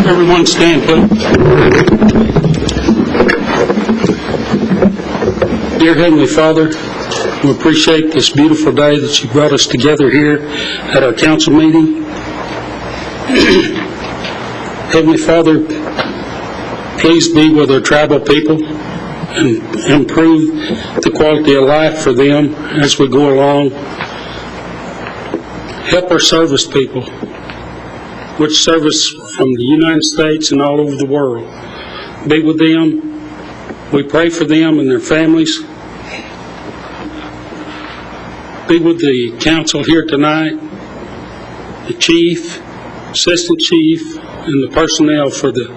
Everyone stand, please. Dear Heavenly Father, we appreciate this beautiful day that you brought us together here at our council meeting. Heavenly Father, please be with our tribal people and improve the quality of life for them as we go along. Help our service people, which service from the United States and all over the world. Be with them. We pray for them and their families. Be with the council here tonight, the chief, assistant chief, and the personnel for the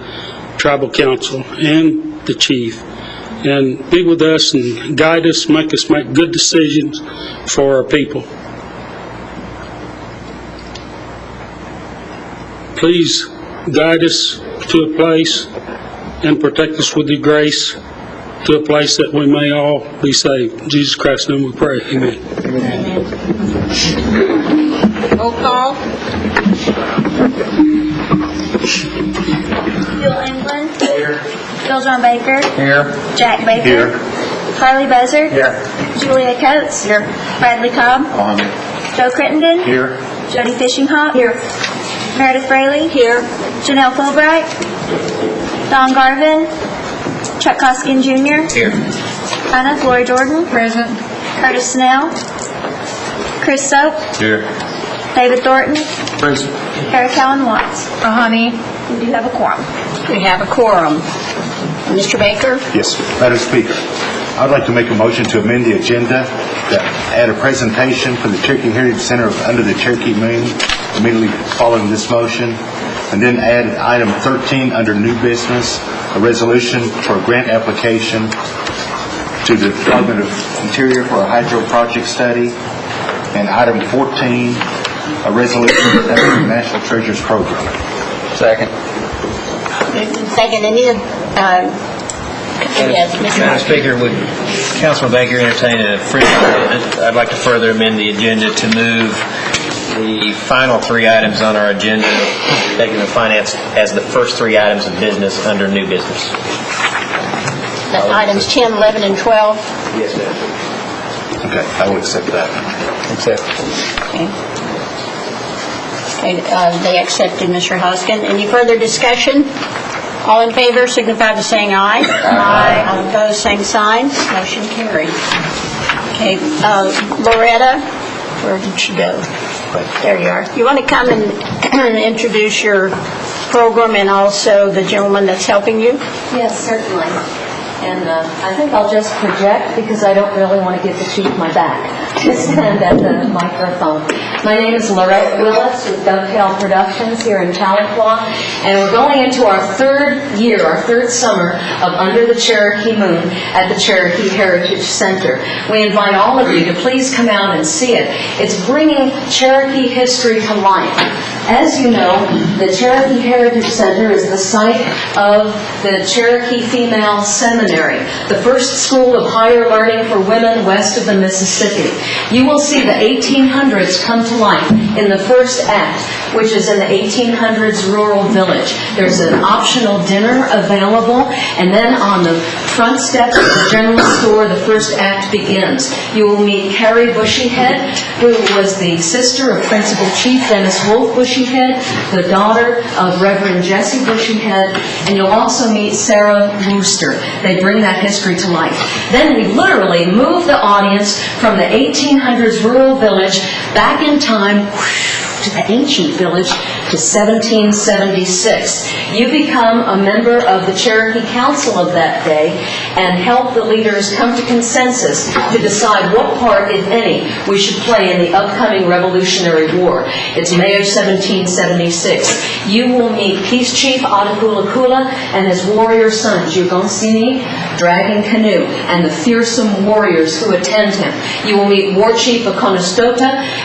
tribal council and the chief. And be with us and guide us, make us make good decisions for our people. Please guide us to a place and protect us with your grace to a place that we may all be saved. In Jesus Christ's name we pray. Amen. Amen. Roll call. Bill England. Here. Bill John Baker. Here. Jack Baker. Here. Carly Buzzard. Here. Julia Coates. Here. Bradley Cobb. Joe Crittenden. Here. Jody Fishinghawk. Here. Meredith Braley. Here. Janelle Fulbright. Don Garvin. Chuck Hoskin Jr. Here. Anna Lori Jordan. Present. Curtis Snell. Chris Soap. Here. David Thornton. Present. Eric Allen Watts. Honey, We do have a quorum. we have a quorum. Mr. Baker? Yes, Madam Speaker. I would like to make a motion to amend the agenda to add a presentation for the Cherokee Heritage Center under the Cherokee Moon immediately following this motion, and then add item 13 under new business, a resolution for a grant application to the Department of Interior for a hydro project study, and item 14, a resolution for the National Treasures Program. Second. Second, yes, Mr. Madam Hoskin. Speaker, would Councilman Baker entertain a friendly amendment? I'd like to further amend the agenda to move the final three items on our agenda, Executive Finance, as the first three items of business under new business. That's items 10, 11, and 12. Yes, ma'am. Okay, I will accept that. Accept. Okay, they accepted, Mr. Hoskin. Any further discussion? All in favor signify by saying aye. Aye. All opposed, same sign. Motion carried. Okay, Loretta, where did she go? There you are. You want to come and introduce your program and also the gentleman that's helping you? Yes, certainly. And I think I'll just project because I don't really want to give the chief my back to stand at the microphone. My name is Lorette Willis with Dovetail Productions here in Tahlequah, and we're going into our third year, our third summer of Under the Cherokee Moon at the Cherokee Heritage Center. We invite all of you to please come out and see it. It's bringing Cherokee history to life. As you know, the Cherokee Heritage Center is the site of the Cherokee Female Seminary, the first school of higher learning for women west of the Mississippi. You will see the 1800s come to life in the first act, which is in the 1800s rural village. There's an optional dinner available, and then on the front steps of the general store, the first act begins. You will meet Carrie Bushyhead, who was the sister of Principal Chief Dennis Wolf Bushyhead, the daughter of Reverend Jesse Bushyhead, and you'll also meet Sarah Wooster. They bring that history to life. Then we literally move the audience from the 1800s rural village back in time to the ancient village to 1776. You become a member of the Cherokee Council of that day and help the leaders come to consensus to decide what part, if any, we should play in the upcoming Revolutionary War. It's May of 1776. You will meet Peace Chief Atakulakula and his warrior sons, Yugonsini, Dragon Canoe, and the fearsome warriors who attend him. You will meet War Chief Akonostota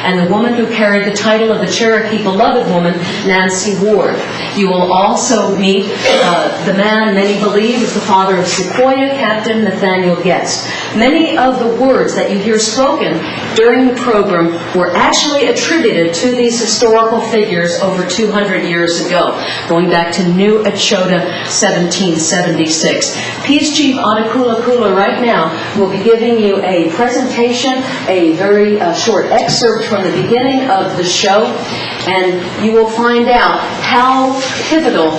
and the woman who carried the title of the Cherokee Beloved Woman, Nancy Ward. You will also meet the man many believe is the father of Sequoia, Captain Nathaniel Guest. Many of the words that you hear spoken during the program were actually attributed to these historical figures over 200 years ago, going back to New Echota, 1776. Peace Chief Anakula Kula right now will be giving you a presentation, a very short excerpt from the beginning of the show, and you will find out how pivotal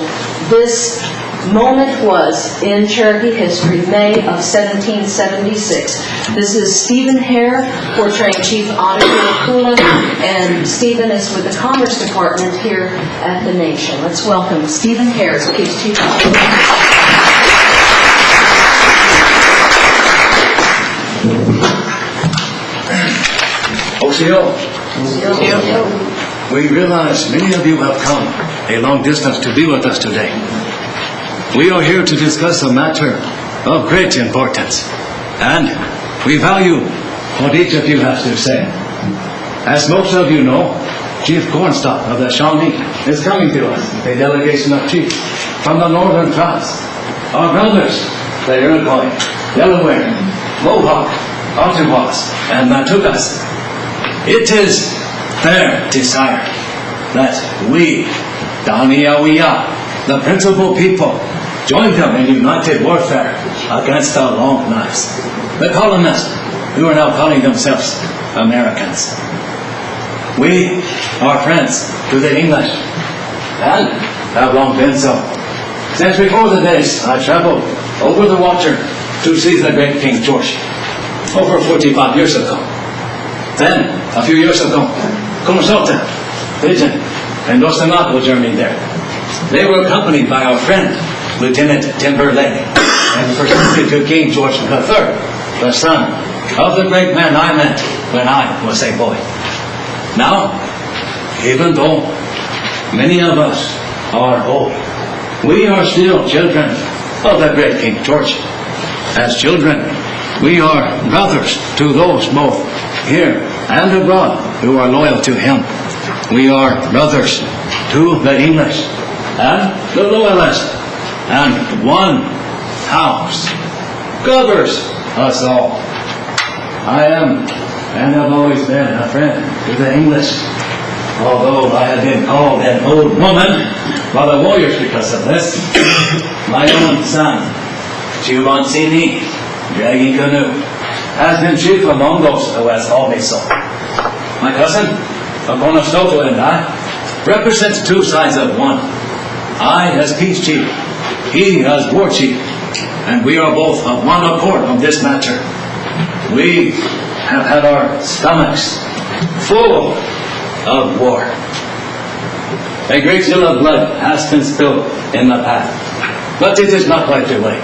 this moment was in Cherokee history, May of 1776. This is Stephen Hare portraying Chief Anakula Kula, and Stephen is with the Commerce Department here at the Nation. Let's welcome Stephen Hare as Peace Chief. Osio, we realize many of you have come a long distance to be with us today. We are here to discuss a matter of great importance, and we value what each of you has to say. As most of you know, Chief Cornstalk of the Shawnee is coming to us, a delegation of chiefs from the northern tribes. Our brothers, the Iroquois, Delaware, Mohawk, Ottawas, and Matukas. It is their desire that we, Daniawiya, the principal people, join them in united warfare against the Long Knives, the colonists who are now calling themselves Americans. We are friends to the English and have long been so. Since before the days I traveled over the water to see the great King George over 45 years ago. Then, a few years ago, Consulta, Pigeon, and Dostanato journeyed there. They were accompanied by our friend, Lieutenant Timberlake, and presented to King George III, the son of the great man I met when I was a boy. Now, even though many of us are old, we are still children of the great King George. As children, we are brothers to those both here and abroad who are loyal to him. We are brothers to the English and the Loyalists, and one house covers us all. I am and have always been a friend to the English, although I have been called an old woman by the warriors because of this. My own son, Chivansini, dragging canoe, has been chief among those who has called me so. My cousin, Aponostoto, and I represent two sides of one. I as peace chief, he as war chief, and we are both of one accord on this matter. We have had our stomachs full of war. A great deal of blood has been spilled in the path, but it is not quite too late.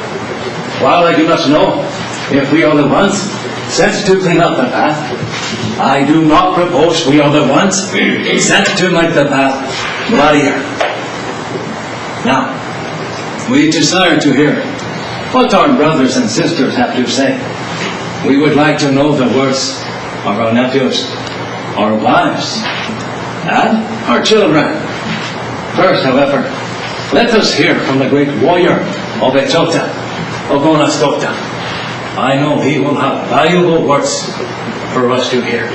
While I do not know if we are the ones sent to clean up the path, I do not propose we are the ones sent to make the path bloodier. Now, we desire to hear what our brothers and sisters have to say. We would like to know the words of our nephews, our wives, and our children. First, however, let us hear from the great warrior of Echota, Ogonastota. I know he will have valuable words for us to hear.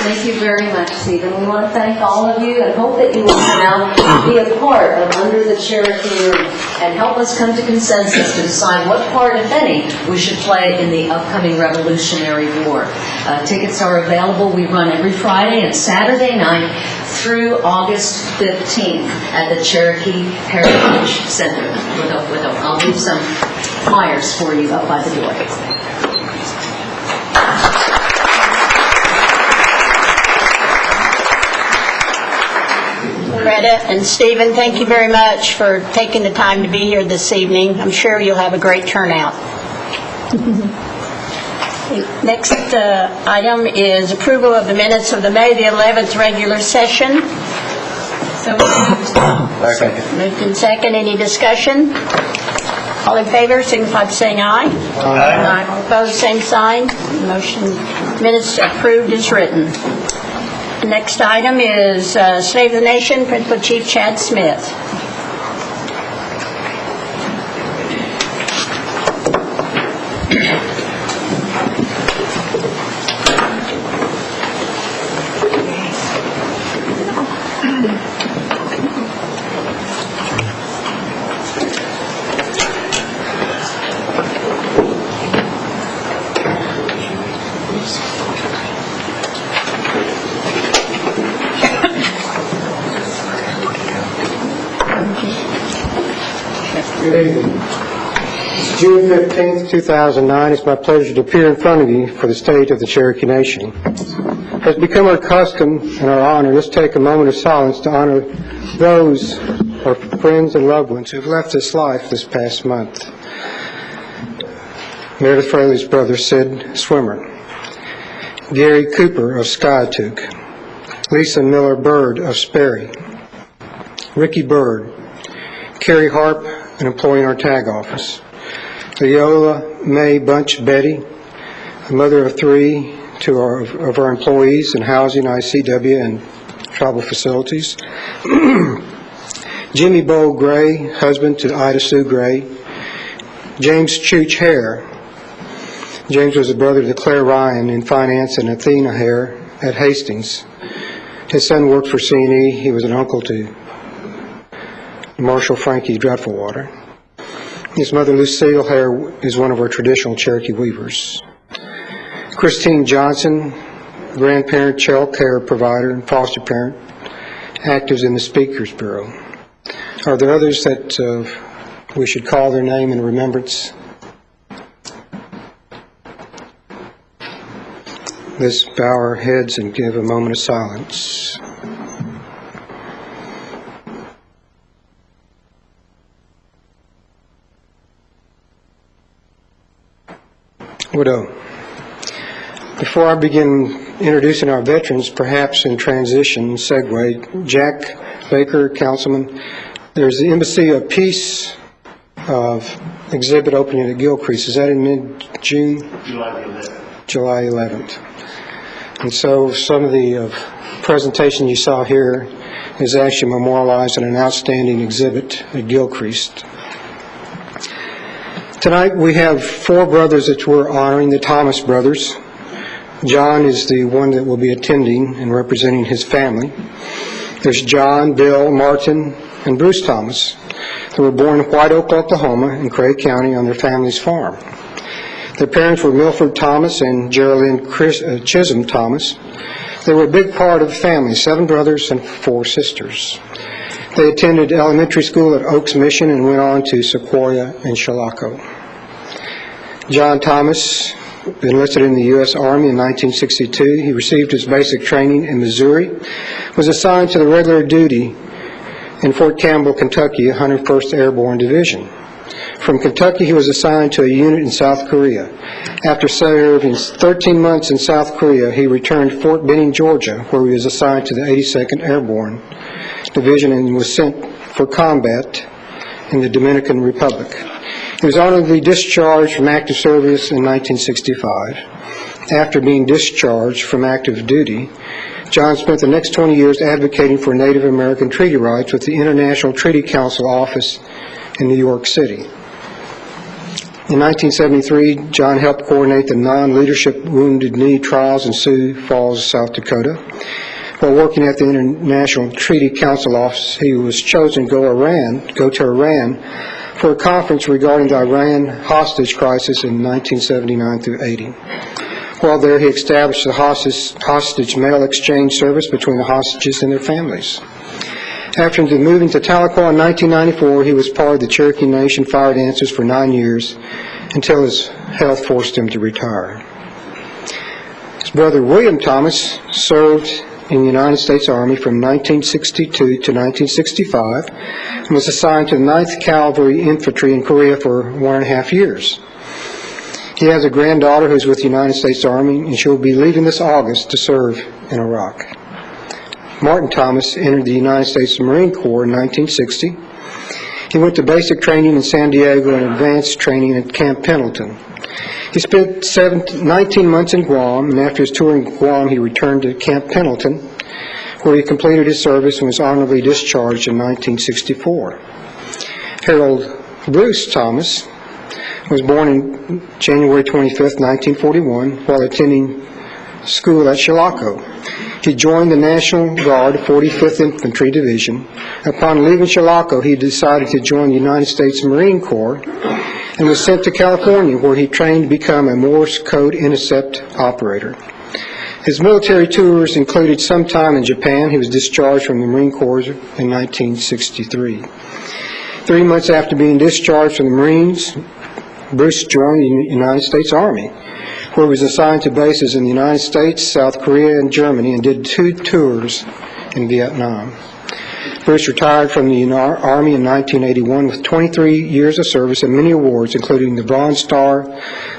Thank you very much, Stephen. We want to thank all of you and hope that you will now be a part of Under the Cherokee Room and help us come to consensus to decide what part, if any, we should play in the upcoming Revolutionary War. Tickets are available. We run every Friday and Saturday night through August 15th at the Cherokee Heritage Center. I'll leave some flyers for you up by the door. Greta and Stephen, thank you very much for taking the time to be here this evening. I'm sure you'll have a great turnout. Next item is approval of the minutes of the May the 11th regular session. So moved. Moved in second. Any discussion? All in favor, signify by saying aye. Aye. All opposed, same sign. Motion, minutes approved as written. The next item is State of the Nation, Principal Chief Chad Smith. Good evening. It's June 15th, 2009. It's my pleasure to appear in front of you for the State of the Cherokee Nation. It has become our custom and our honor. Let's take a moment of silence to honor those, our friends and loved ones, who have left this life this past month. Meredith Fraley's brother, Sid Swimmer. Gary Cooper of Skiatook. Lisa Miller Bird of Sperry. Ricky Bird. Carrie Harp, an employee in our tag office. Leola Mae Bunch Betty, a mother of three of our employees in housing, ICW, and tribal facilities. Jimmy Bo Gray, husband to Ida Sue Gray. James Chooch Hare. James was a brother to Claire Ryan in finance and Athena Hare at Hastings. His son worked for C&E. He was an uncle to Marshall Frankie Dreadfulwater. His mother, Lucille Hare, is one of our traditional Cherokee weavers. Christine Johnson, grandparent, child care provider, and foster parent, active in the Speakers Bureau. Are there others that we should call their name in remembrance? Let's bow our heads and give a moment of silence. Widow. Before I begin introducing our veterans, perhaps in transition, segue, Jack Baker, Councilman, there's the Embassy of Peace exhibit opening at Gilcrease. Is that in mid-June? July 11th. And so some of the presentation you saw here is actually memorialized in an outstanding exhibit at Gilcrease. Tonight we have four brothers that we're honoring, the Thomas brothers. John is the one that will be attending and representing his family. There's John, Bill, Martin, and Bruce Thomas. They were born in White Oak, Oklahoma, in Craig County on their family's farm. Their parents were Milford Thomas and Geraldine Chisholm Thomas. They were a big part of the family, 7 brothers and 4 sisters. They attended elementary school at Oaks Mission and went on to Sequoia and Chilocco. John Thomas enlisted in the U.S. Army in 1962. He received his basic training in Missouri, was assigned to the regular duty in Fort Campbell, Kentucky, 101st Airborne Division. From Kentucky, he was assigned to a unit in South Korea. After serving 13 months in South Korea, he returned to Fort Benning, Georgia, where he was assigned to the 82nd Airborne Division and was sent for combat in the Dominican Republic. He was honorably discharged from active service in 1965. After being discharged from active duty, John spent the next 20 years advocating for Native American treaty rights with the International Treaty Council office in New York City. In 1973, John helped coordinate the non-leadership wounded knee trials in Sioux Falls, South Dakota. While working at the International Treaty Council office, he was chosen to go to Iran for a conference regarding the Iran hostage crisis in 1979 through 80. While there, he established the hostage mail exchange service between the hostages and their families. After moving to Tahlequah in 1994, he was part of the Cherokee Nation Fire Dancers for 9 years until his health forced him to retire. His brother William Thomas served in the United States Army from 1962 to 1965 and was assigned to the 9th Cavalry Infantry in Korea for 1.5 years. He has a granddaughter who's with the United States Army, and she will be leaving this August to serve in Iraq. Martin Thomas entered the United States Marine Corps in 1960. He went to basic training in San Diego and advanced training at Camp Pendleton. He spent 19 months in Guam, and after his tour in Guam, he returned to Camp Pendleton, where he completed his service and was honorably discharged in 1964. Harold Bruce Thomas was born on January 25, 1941, while attending school at Chilocco. He joined the National Guard 45th Infantry Division. Upon leaving Chilocco, he decided to join the United States Marine Corps and was sent to California, where he trained to become a Morse code intercept operator. His military tours included some time in Japan. He was discharged from the Marine Corps in 1963. 3 months after being discharged from the Marines, Bruce joined the United States Army, where he was assigned to bases in the United States, South Korea, and Germany, and did 2 tours in Vietnam. Bruce retired from the Army in 1981 with 23 years of service and many awards, including the Bronze Star,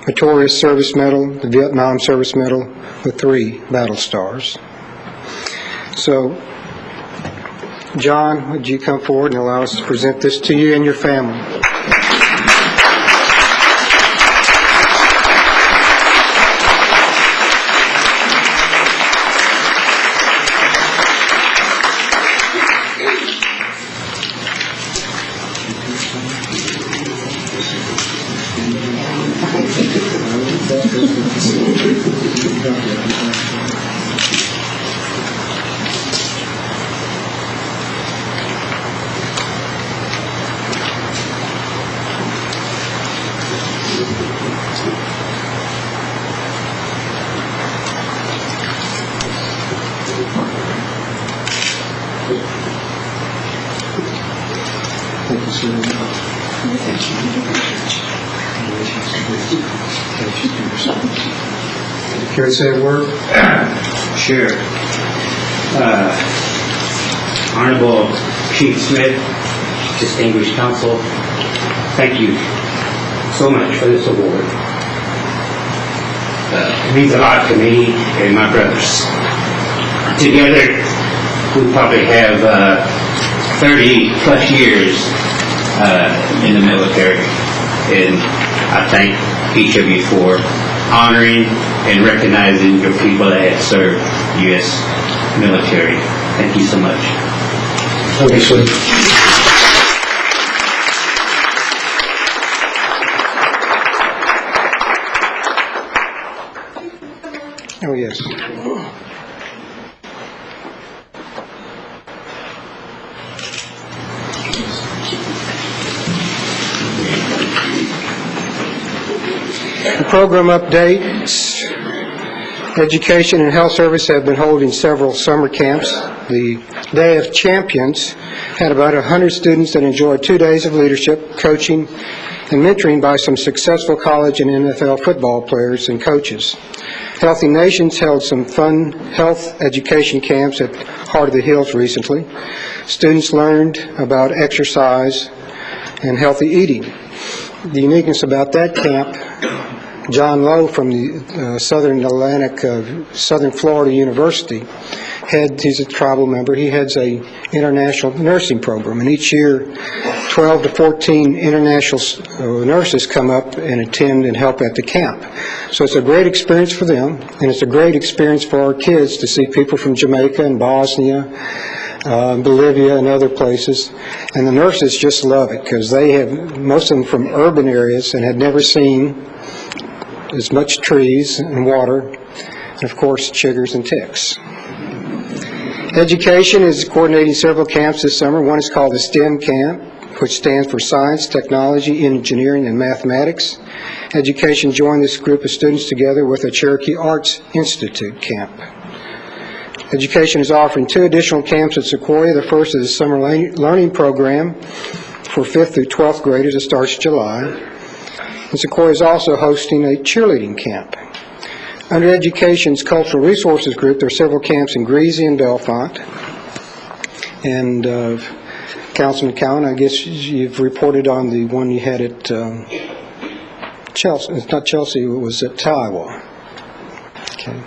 Meritorious Service Medal, the Vietnam Service Medal, with 3 battle stars. So, John, would you come forward and allow us to present this to you and your family? Care to say a word? Sure. Honorable Chief Smith, distinguished counsel, thank you so much for this award. It means a lot to me and my brothers. Together, we probably have 30 plus years in the military, and I thank each of you for honoring and recognizing your people that have served U.S. military. Thank you so much. Okay, sweet. Oh, yes. The program updates. Education and Health Service have been holding several summer camps. The Day of Champions had about 100 students that enjoyed 2 days of leadership, coaching, and mentoring by some successful college and NFL football players and coaches. Healthy Nations held some fun health education camps at Heart of the Hills recently. Students learned about exercise and healthy eating. The uniqueness about that camp, John Lowe from the Southern Florida University, he's a tribal member. He heads a international nursing program, and each year 12 to 14 international nurses come up and attend and help at the camp. So it's a great experience for them, and it's a great experience for our kids to see people from Jamaica and Bosnia, Bolivia, and other places. And the nurses just love it because they have, most of them from urban areas, and had never seen as much trees and water, and of course chiggers and ticks. Education is coordinating several camps this summer. One is called the STEM camp, which stands for Science, Technology, Engineering, and Mathematics. Education joined this group of students together with a Cherokee Arts Institute camp. Education is offering 2 additional camps at Sequoia. The first is a summer learning program for 5th through 12th graders that starts July. And Sequoia is also hosting a cheerleading camp. Under Education's Cultural Resources Group, there are several camps in Greasy and Bellefonte. And Councilman Cowan, I guess you've reported on the one you had at Chelsea. It's not Chelsea, it was at Taiwan. Okay.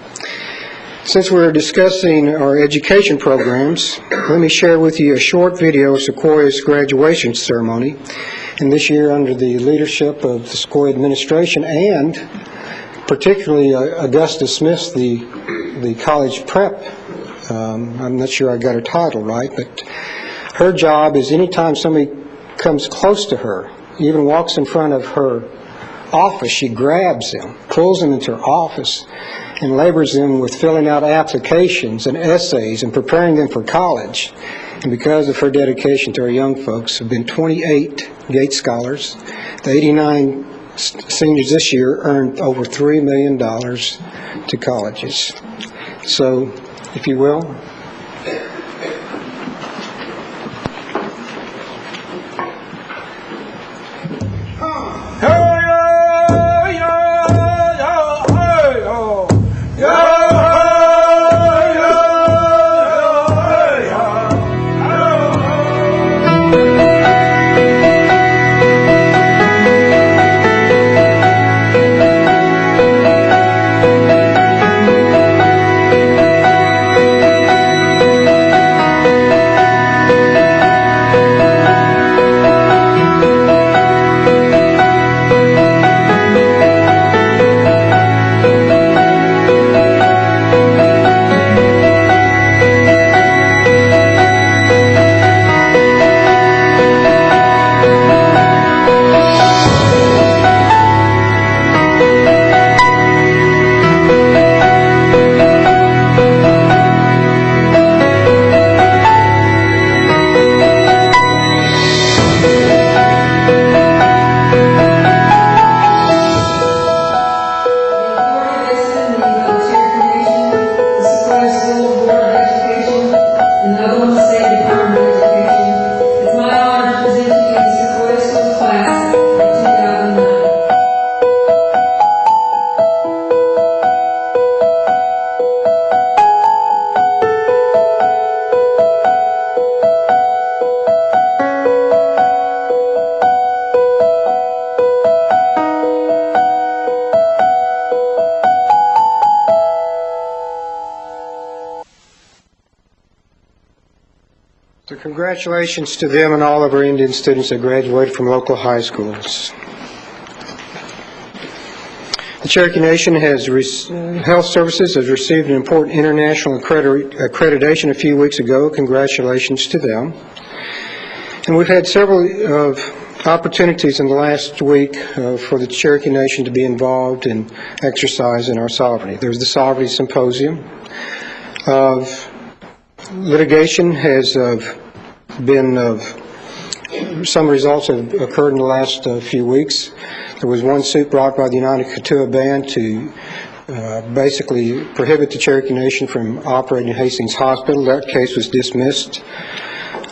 Since we're discussing our education programs, let me share with you a short video of Sequoia's graduation ceremony. And this year, under the leadership of the Sequoia administration and particularly Augusta Smith, the college prep, I'm not sure I got her title right, but her job is anytime somebody comes close to her, even walks in front of her office, she grabs them, pulls them into her office, and labors them with filling out applications and essays and preparing them for college. And because of her dedication to our young folks, have been 28 Gates Scholars. The 89 seniors this year earned over $3 million to colleges. So, if you will. So congratulations to them and all of our Indian students that graduated from local high schools. The Cherokee Nation Health Services has received an important international accreditation a few weeks ago. Congratulations to them. And we've had several opportunities in the last week for the Cherokee Nation to be involved in exercising our sovereignty. There's the Sovereignty Symposium. Litigation has been, some results have occurred in the last few weeks. There was one suit brought by the United Kituah Band to basically prohibit the Cherokee Nation from operating Hastings Hospital. That case was dismissed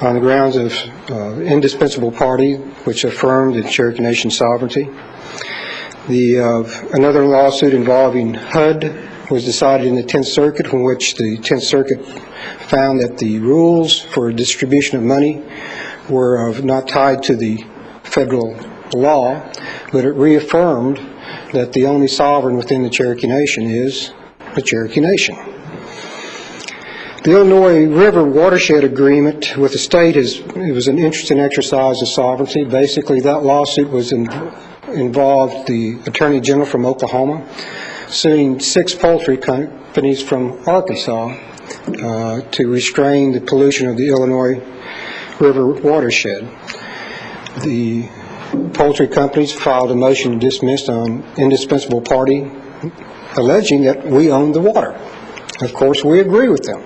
on the grounds of indispensable party, which affirmed the Cherokee Nation sovereignty. Another lawsuit involving HUD was decided in the 10th Circuit, from which the 10th Circuit found that the rules for distribution of money were not tied to the federal law, but it reaffirmed that the only sovereign within the Cherokee Nation is the Cherokee Nation. The Illinois River Watershed Agreement with the state it was an interesting exercise of sovereignty. Basically, that lawsuit involved the Attorney General from Oklahoma suing 6 poultry companies from Arkansas to restrain the pollution of the Illinois River watershed. The poultry companies filed a motion to dismiss on indispensable party, alleging that we own the water. Of course, we agree with them.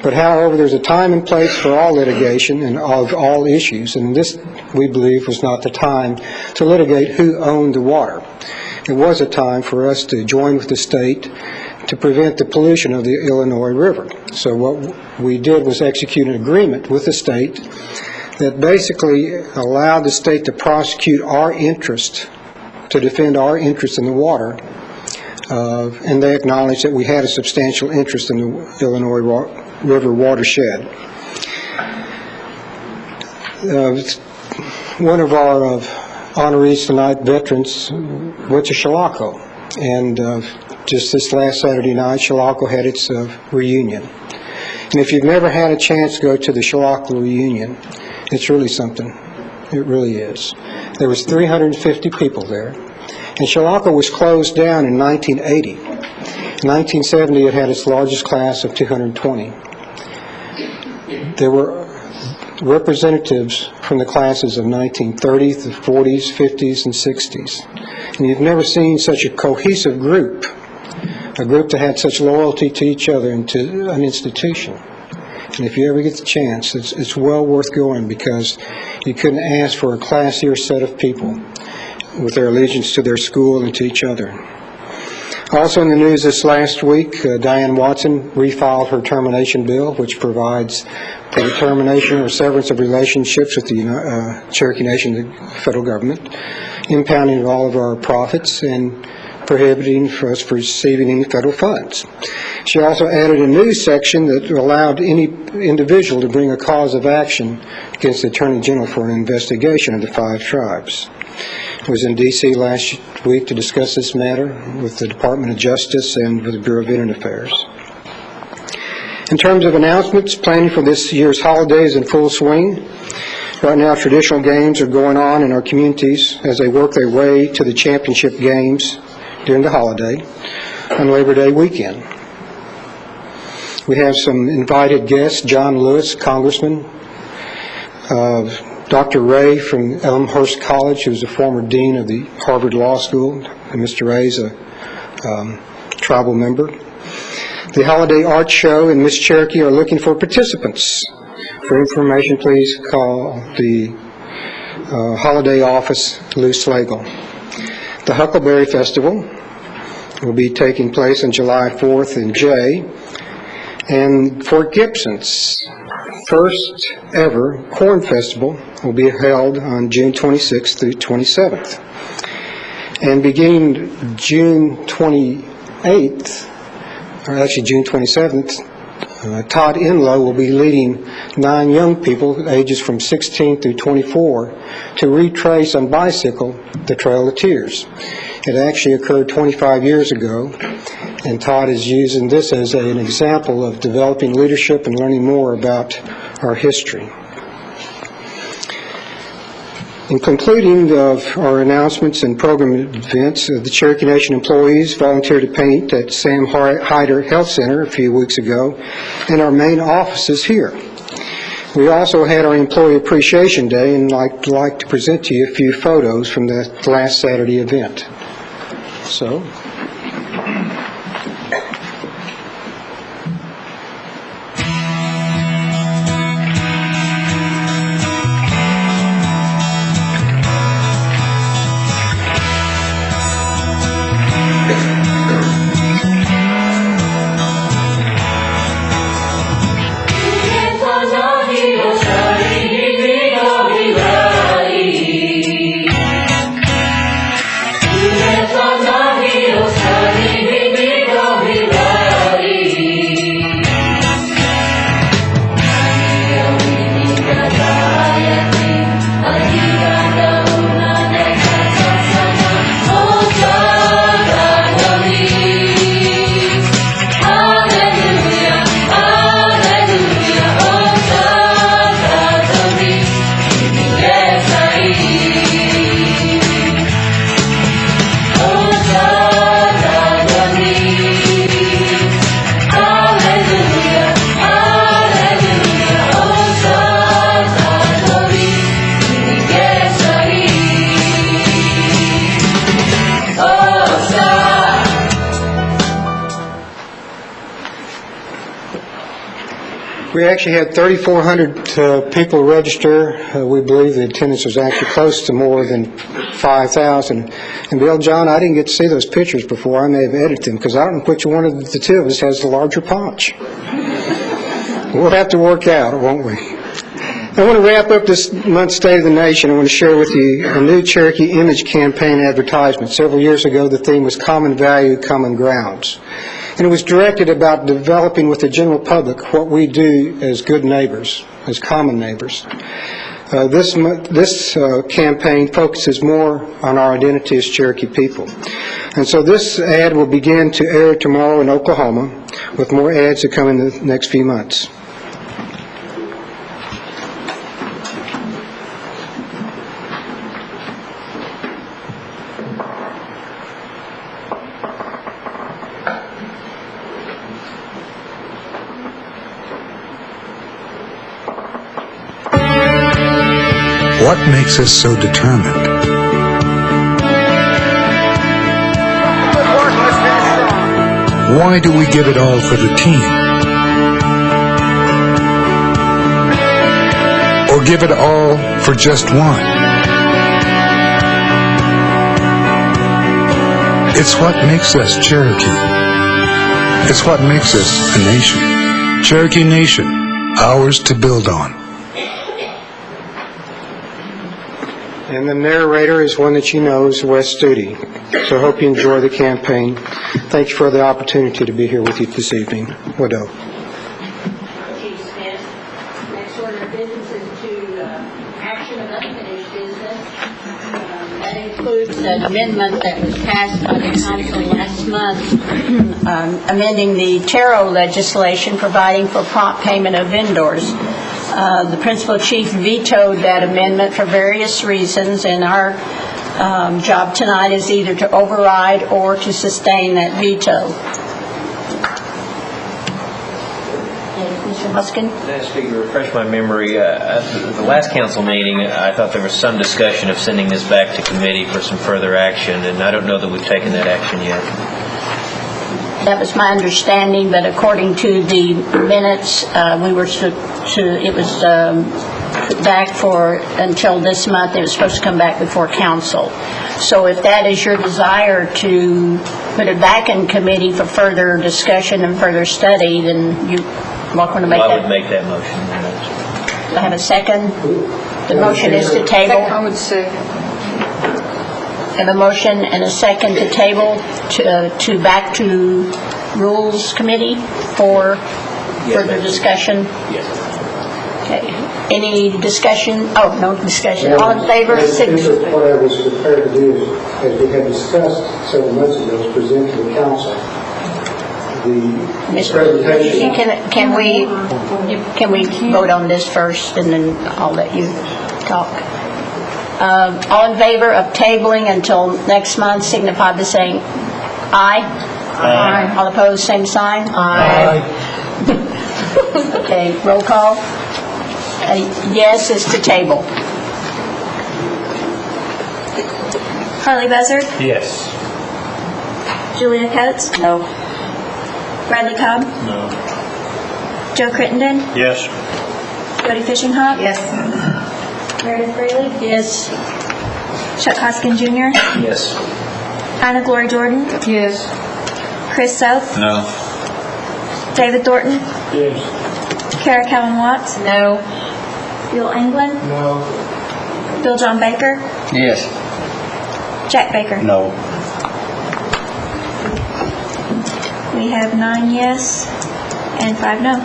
But however, there's a time and place for all litigation and of all issues, and this, we believe, was not the time to litigate who owned the water. It was a time for us to join with the state to prevent the pollution of the Illinois River. So what we did was execute an agreement with the state that basically allowed the state to prosecute our interest, to defend our interest in the water, and they acknowledged that we had a substantial interest in the Illinois River watershed. One of our honorees tonight, veterans, went to Chilocco, and just this last Saturday night, Chilocco had its reunion. And if you've never had a chance to go to the Chilocco reunion, it's really something. It really is. There was 350 people there. And Chilocco was closed down in 1980. In 1970, it had its largest class of 220. There were representatives from the classes of 1930s, the 40s, 50s, and 60s. And you've never seen such a cohesive group, a group that had such loyalty to each other and to an institution. And if you ever get the chance, it's well worth going, because you couldn't ask for a classier set of people with their allegiance to their school and to each other. Also in the news this last week, Diane Watson refiled her termination bill, which provides for the termination or severance of relationships with the Cherokee Nation, the federal government, impounding of all of our profits, and prohibiting for us from receiving any federal funds. She also added a new section that allowed any individual to bring a cause of action against the Attorney General for an investigation of the 5 tribes. I was in D.C. last week to discuss this matter with the Department of Justice and with the Bureau of Indian Affairs. In terms of announcements, planning for this year's holiday is in full swing. Right now, traditional games are going on in our communities as they work their way to the championship games during the holiday on Labor Day weekend. We have some invited guests: John Lewis, Congressman, Dr. Ray from Elmhurst College, who's a former dean of the Harvard Law School, and Mr. Ray's a tribal member. The Holiday Art Show and Miss Cherokee are looking for participants. For information, please call the Holiday Office, Lou Slagle. The Huckleberry Festival will be taking place on July 4th in Jay. And Fort Gibson's first ever Corn Festival will be held on June 26th through 27th. And beginning June 28th, or actually June 27th, Todd Inlow will be leading 9 young people, ages from 16 through 24, to retrace on bicycle the Trail of Tears. It actually occurred 25 years ago, and Todd is using this as an example of developing leadership and learning more about our history. In concluding of our announcements and program events, the Cherokee Nation employees volunteered to paint at Sam Hyder Health Center a few weeks ago, and our main office is here. We also had our Employee Appreciation Day, and I'd like to present to you a few photos from the last Saturday event. So, we actually had 3,400 people register. We believe the attendance was actually close to more than 5,000. And Bill, John, I didn't get to see those pictures before. I may have edited them, because I don't know which one of the two of us has the larger paunch. We'll have to work out, won't we? I want to wrap up this month's State of the Nation. I want to share with you a new Cherokee Image campaign advertisement. Several years ago, the theme was Common Value, Common Grounds. And it was directed about developing with the general public what we do as good neighbors, as common neighbors. This campaign focuses more on our identity as Cherokee people. And so this ad will begin to air tomorrow in Oklahoma, with more ads to come in the next few months. What makes us so determined? Why do we give it all for the team? Or give it all for just one? It's what makes us Cherokee. It's what makes us a nation. Cherokee Nation, ours to build on. And the narrator is one that you know is Wes Studi. So I hope you enjoy the campaign. Thank you for the opportunity to be here with you this evening. Wadeau. Chief Smith. Next order of business is to action of unfinished business. That includes an amendment that was passed by the council last month, amending the Taro legislation providing for prompt payment of vendors. The principal chief vetoed that amendment for various reasons, and our job tonight is either to override or to sustain that veto. Mr. Huskin? Madam Speaker, refresh my memory. At the last council meeting, I thought there was some discussion of sending this back to committee for some further action, and I don't know that we've taken that action yet. That was my understanding, but according to the minutes, we were it was put back for until this month. It was supposed to come back before council. So if that is your desire to put it back in committee for further discussion and further study, then you're welcome to make that. I would make that motion. Do I have a second? The motion is to table. I would say. Have a motion and a second to table to back to Rules Committee for further discussion. Yes. Okay. Any discussion? Oh, no discussion. All in favor? What I was prepared to do, as we had discussed several months ago, is present to the council the presentation. Can we vote on this first, and then I'll let you talk? All in favor of tabling until next month, signify by saying aye. Aye. All opposed, same sign. Aye. Okay, roll call. Yes is to table. Harley Buzzard, Yes. Julia Coates, No. Bradley Cobb, No. Joe Crittenden, Yes. Jody Fishinghawk, Yes. Meredith Brayley, Yes. Chuck Hoskin Jr., Yes. Anna Glory Jordan, Yes. Chris Soap, No. David Thornton, Yes. Kara Cowan Watts, No. Bill England, No. Bill John Baker, Yes. Jack Baker. No. We have 9 yes and 5 no.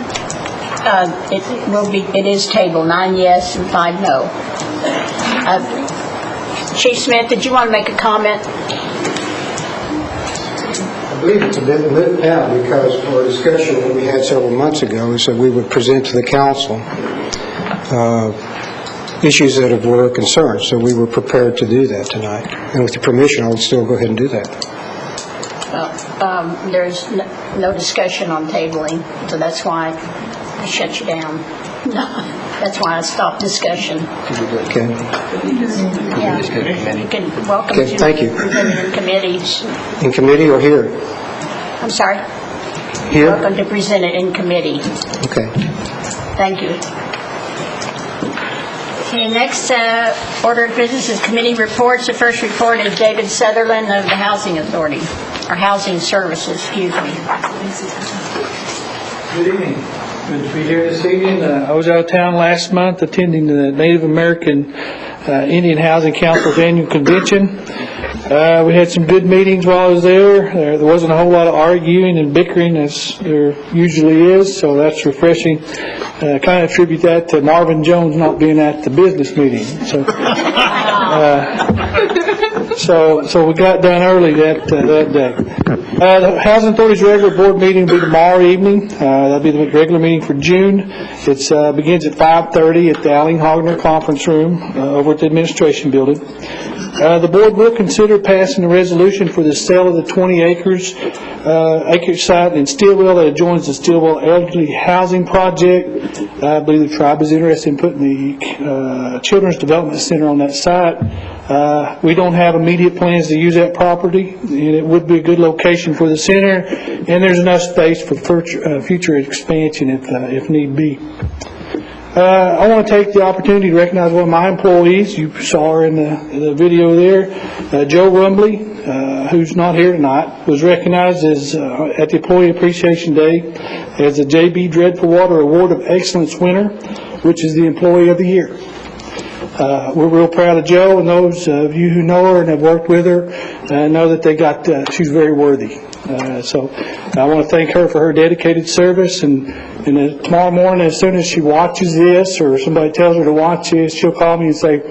It is table, 9 yes and 5 no. Chief Smith, did you want to make a comment? I believe it's a bit lit out because our discussion that we had several months ago is that we would present to the council issues that were concerned. So we were prepared to do that tonight. And with your permission, I would still go ahead and do that. There's no discussion on tabling, so that's why I shut you down. That's why I stopped discussion. Okay. Yeah. You can welcome Okay, to thank you. present it in committees. In committee or here? I'm sorry? Here? Welcome to present it in committee. Okay. Thank you. Okay, next order of business is committee reports. The first report is David Sutherland of the Housing Authority, or Housing Services, excuse me. Good evening. Good to be here this evening. I was out of town last month attending the Native American Indian Housing Council's annual convention. We had some good meetings while I was there. There wasn't a whole lot of arguing and bickering as there usually is, so that's refreshing. Kind of attribute that to Marvin Jones not being at the business meeting. So we got done early that day. The Housing Authority's regular board meeting will be tomorrow evening. That'll be the regular meeting for June. It begins at 5:30 at the Alling Hogner Conference Room over at the Administration Building. The board will consider passing a resolution for the sale of the 20 acre site in Stillwell that adjoins the Stillwell Elderly Housing Project. I believe the tribe is interested in putting the Children's Development Center on that site. We don't have immediate plans to use that property, and it would be a good location for the center, and there's enough space for future expansion if need be. I want to take the opportunity to recognize one of my employees. You saw her in the video there. Joe Rumbly, who's not here tonight, was recognized as at the Employee Appreciation Day as the J.B. Dreadful-Water Award of Excellence winner, which is the Employee of the Year. We're real proud of Joe, and those of you who know her and have worked with her know that she's very worthy. So I want to thank her for her dedicated service, and tomorrow morning, as soon as she watches this or somebody tells her to watch this, she'll call me and say,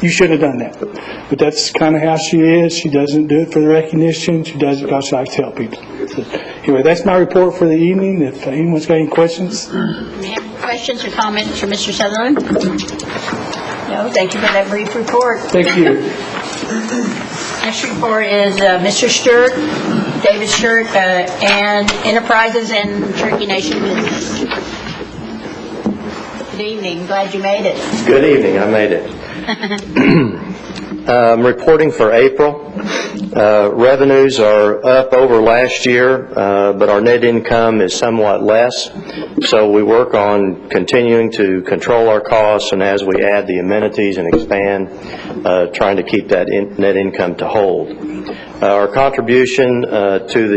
you should have done that. But that's kind of how she is. She doesn't do it for the recognition. She does it because she likes to help people. So, anyway, that's my report for the evening. If anyone's got any questions. Any questions or comments for Mr. Sutherland? No, thank you for that brief report. Thank you. Next report is Mr. Sturt, David Sturt, and Enterprises and Cherokee Nation Business. Good evening. Glad you made it. Good evening. I made it. I'm reporting for April. Revenues are up over last year, but our net income is somewhat less. So we work on continuing to control our costs, and as we add the amenities and expand, trying to keep that net income to hold. Our contribution to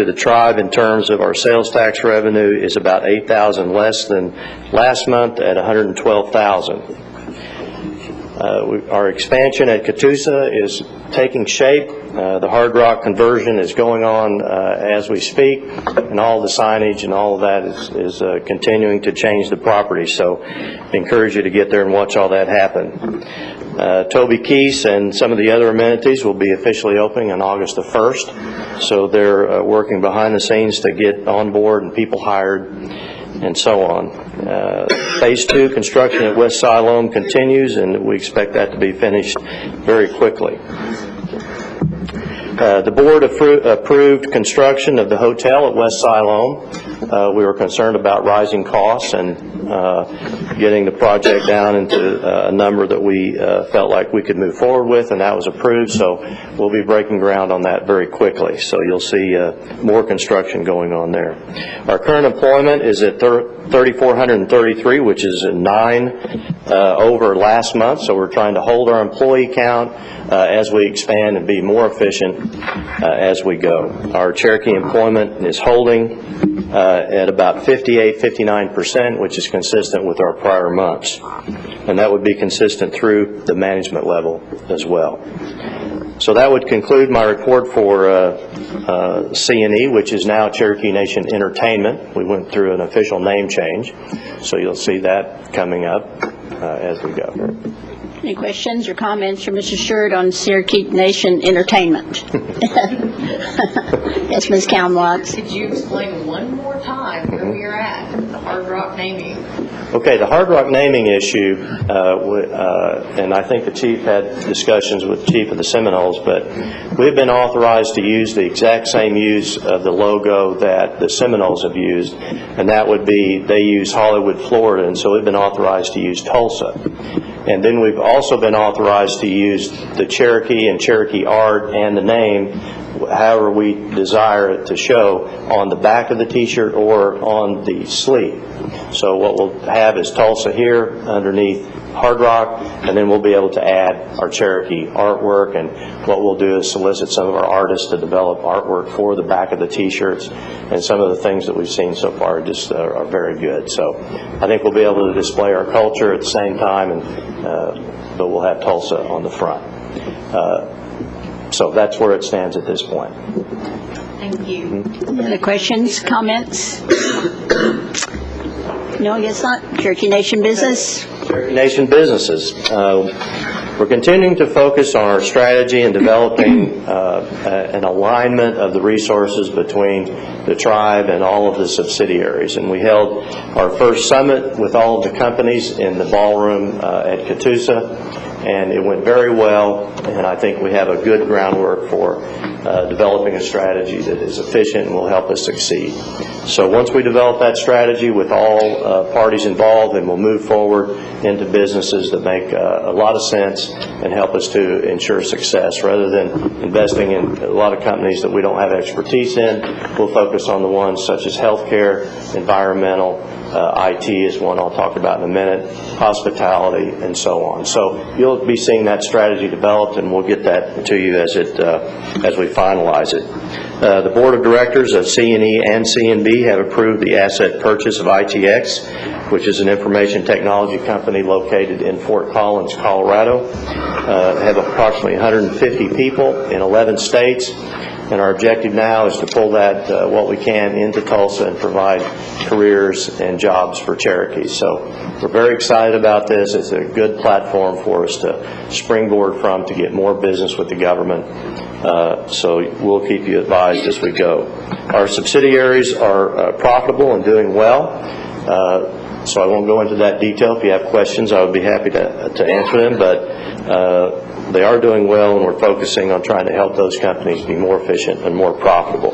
the tribe in terms of our sales tax revenue is about $8,000 less than last month at $112,000. Our expansion at Catoosa is taking shape. The Hard Rock conversion is going on as we speak, and all the signage and all of that is continuing to change the property. So I encourage you to get there and watch all that happen. Toby Keese and some of the other amenities will be officially opening on August the 1st. So they're working behind the scenes to get on board and people hired and so on. Phase 2 construction at West Siloam continues, and we expect that to be finished very quickly. The board approved construction of the hotel at West Siloam. We were concerned about rising costs and getting the project down into a number that we felt like we could move forward with, and that was approved, so we'll be breaking ground on that very quickly. So you'll see more construction going on there. Our current employment is at 3,433, which is 9 over last month, so we're trying to hold our employee count as we expand and be more efficient as we go. Our Cherokee employment is holding at about 58-59%, which is consistent with our prior months, and that would be consistent through the management level as well. So that would conclude my report for C&E, which is now Cherokee Nation Entertainment. We went through an official name change, so you'll see that coming up as we go. Any questions or comments from Mr. Sturt on Cherokee Nation Entertainment? Yes, Ms. Kalmwatz. Could you explain one more time where we are at, the Hard Rock naming? Okay, the Hard Rock naming issue, and I think the chief had discussions with the chief of the Seminoles, but we've been authorized to use the exact same use of the logo that the Seminoles have used, and that would be, they use Hollywood, Florida, and so we've been authorized to use Tulsa. And then we've also been authorized to use the Cherokee and Cherokee art and the name, however we desire it to show, on the back of the t-shirt or on the sleeve. So what we'll have is Tulsa here underneath Hard Rock, and then we'll be able to add our Cherokee artwork, and what we'll do is solicit some of our artists to develop artwork for the back of the T-shirts, and some of the things that we've seen so far just are very good. So I think we'll be able to display our culture at the same time, and but we'll have Tulsa on the front. So that's where it stands at this point. Thank you. Any other questions, comments? No, I guess not. Cherokee Nation business? Cherokee Nation businesses. We're continuing to focus on our strategy and developing an alignment of the resources between the tribe and all of the subsidiaries. And we held our first summit with all of the companies in the ballroom at Catoosa, and it went very well, and I think we have a good groundwork for developing a strategy that is efficient and will help us succeed. So once we develop that strategy with all parties involved, then we'll move forward into businesses that make a lot of sense and help us to ensure success. Rather than investing in a lot of companies that we don't have expertise in, we'll focus on the ones such as healthcare, environmental, IT is one I'll talk about in a minute, hospitality, and so on. So you'll be seeing that strategy developed, and we'll get that to you as we finalize it. The Board of Directors of C&E and C&B have approved the asset purchase of ITX, which is an information technology company located in Fort Collins, Colorado. They have approximately 150 people in 11 states. And our objective now is to pull that, what we can, into Tulsa and provide careers and jobs for Cherokee. So we're very excited about this. It's a good platform for us to springboard from to get more business with the government. So we'll keep you advised as we go. Our subsidiaries are profitable and doing well. So I won't go into that detail. If you have questions, I would be happy to answer them. But they are doing well, and we're focusing on trying to help those companies be more efficient and more profitable.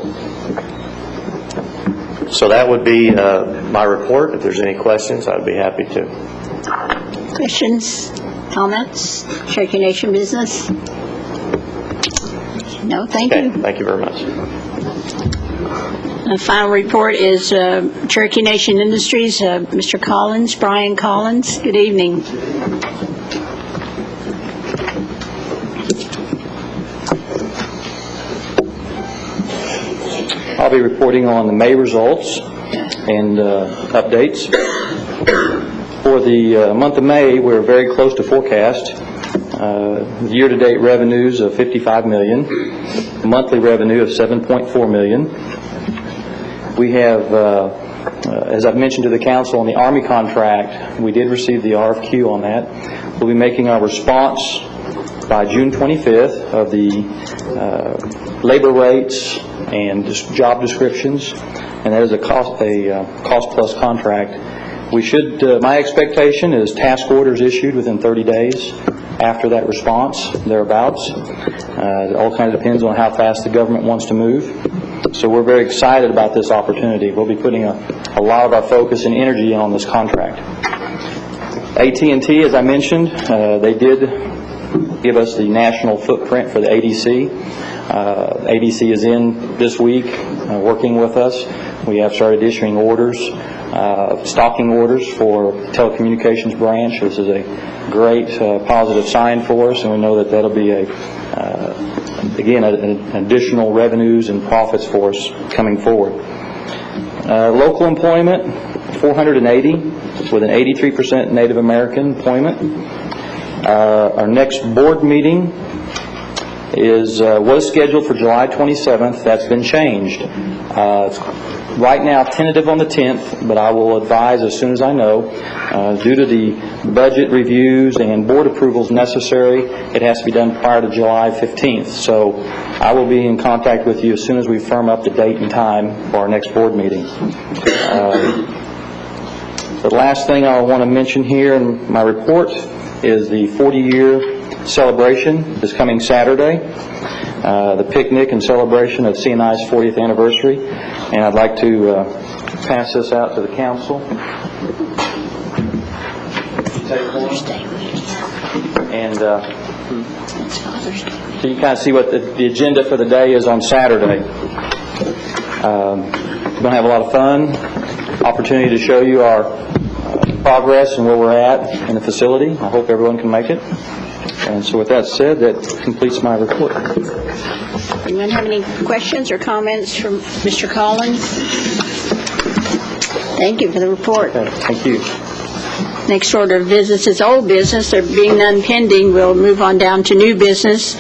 So that would be my report. If there's any questions, I'd be happy to. Questions, comments, Cherokee Nation business? No, thank you. Thank you very much. The final report is Cherokee Nation Industries, Mr. Collins, Brian Collins. Good evening. I'll be reporting on the May results and updates. For the month of May, we're very close to forecast. Year-to-date revenues of $55 million, monthly revenue of $7.4 million. We have, as I've mentioned to the council, on the Army contract, we did receive the RFQ on that. We'll be making our response by June 25th of the labor rates and job descriptions, and that is a cost-plus contract. We should, my expectation is task orders issued within 30 days after that response, thereabouts. It all kind of depends on how fast the government wants to move. So we're very excited about this opportunity. We'll be putting a lot of our focus and energy on this contract. AT&T, as I mentioned, they did give us the national footprint for the ADC. ADC is in this week working with us. We have started issuing orders, stocking orders for telecommunications branch. This is a great positive sign for us, and we know that that'll be again an additional revenues and profits for us coming forward. Local employment, 480 with an 83% Native American employment. Our next board meeting was scheduled for July 27th. That's been changed. It's right now tentative on the 10th, but I will advise as soon as I know. Due to the budget reviews and board approvals necessary, it has to be done prior to July 15th. So I will be in contact with you as soon as we firm up the date and time for our next board meeting. The last thing I want to mention here in my report is the 40-year celebration this coming Saturday, the picnic and celebration of C&I's 40th anniversary, and I'd like to pass this out to the council. And so you kind of see what the agenda for the day is on Saturday. We're going to have a lot of fun, opportunity to show you our progress and where we're at in the facility. I hope everyone can make it. And so with that said, that completes my report. Anyone have any questions or comments from Mr. Collins? Thank you for the report. Okay, thank you. Next order of business is old business. There being none pending, we'll move on down to new business.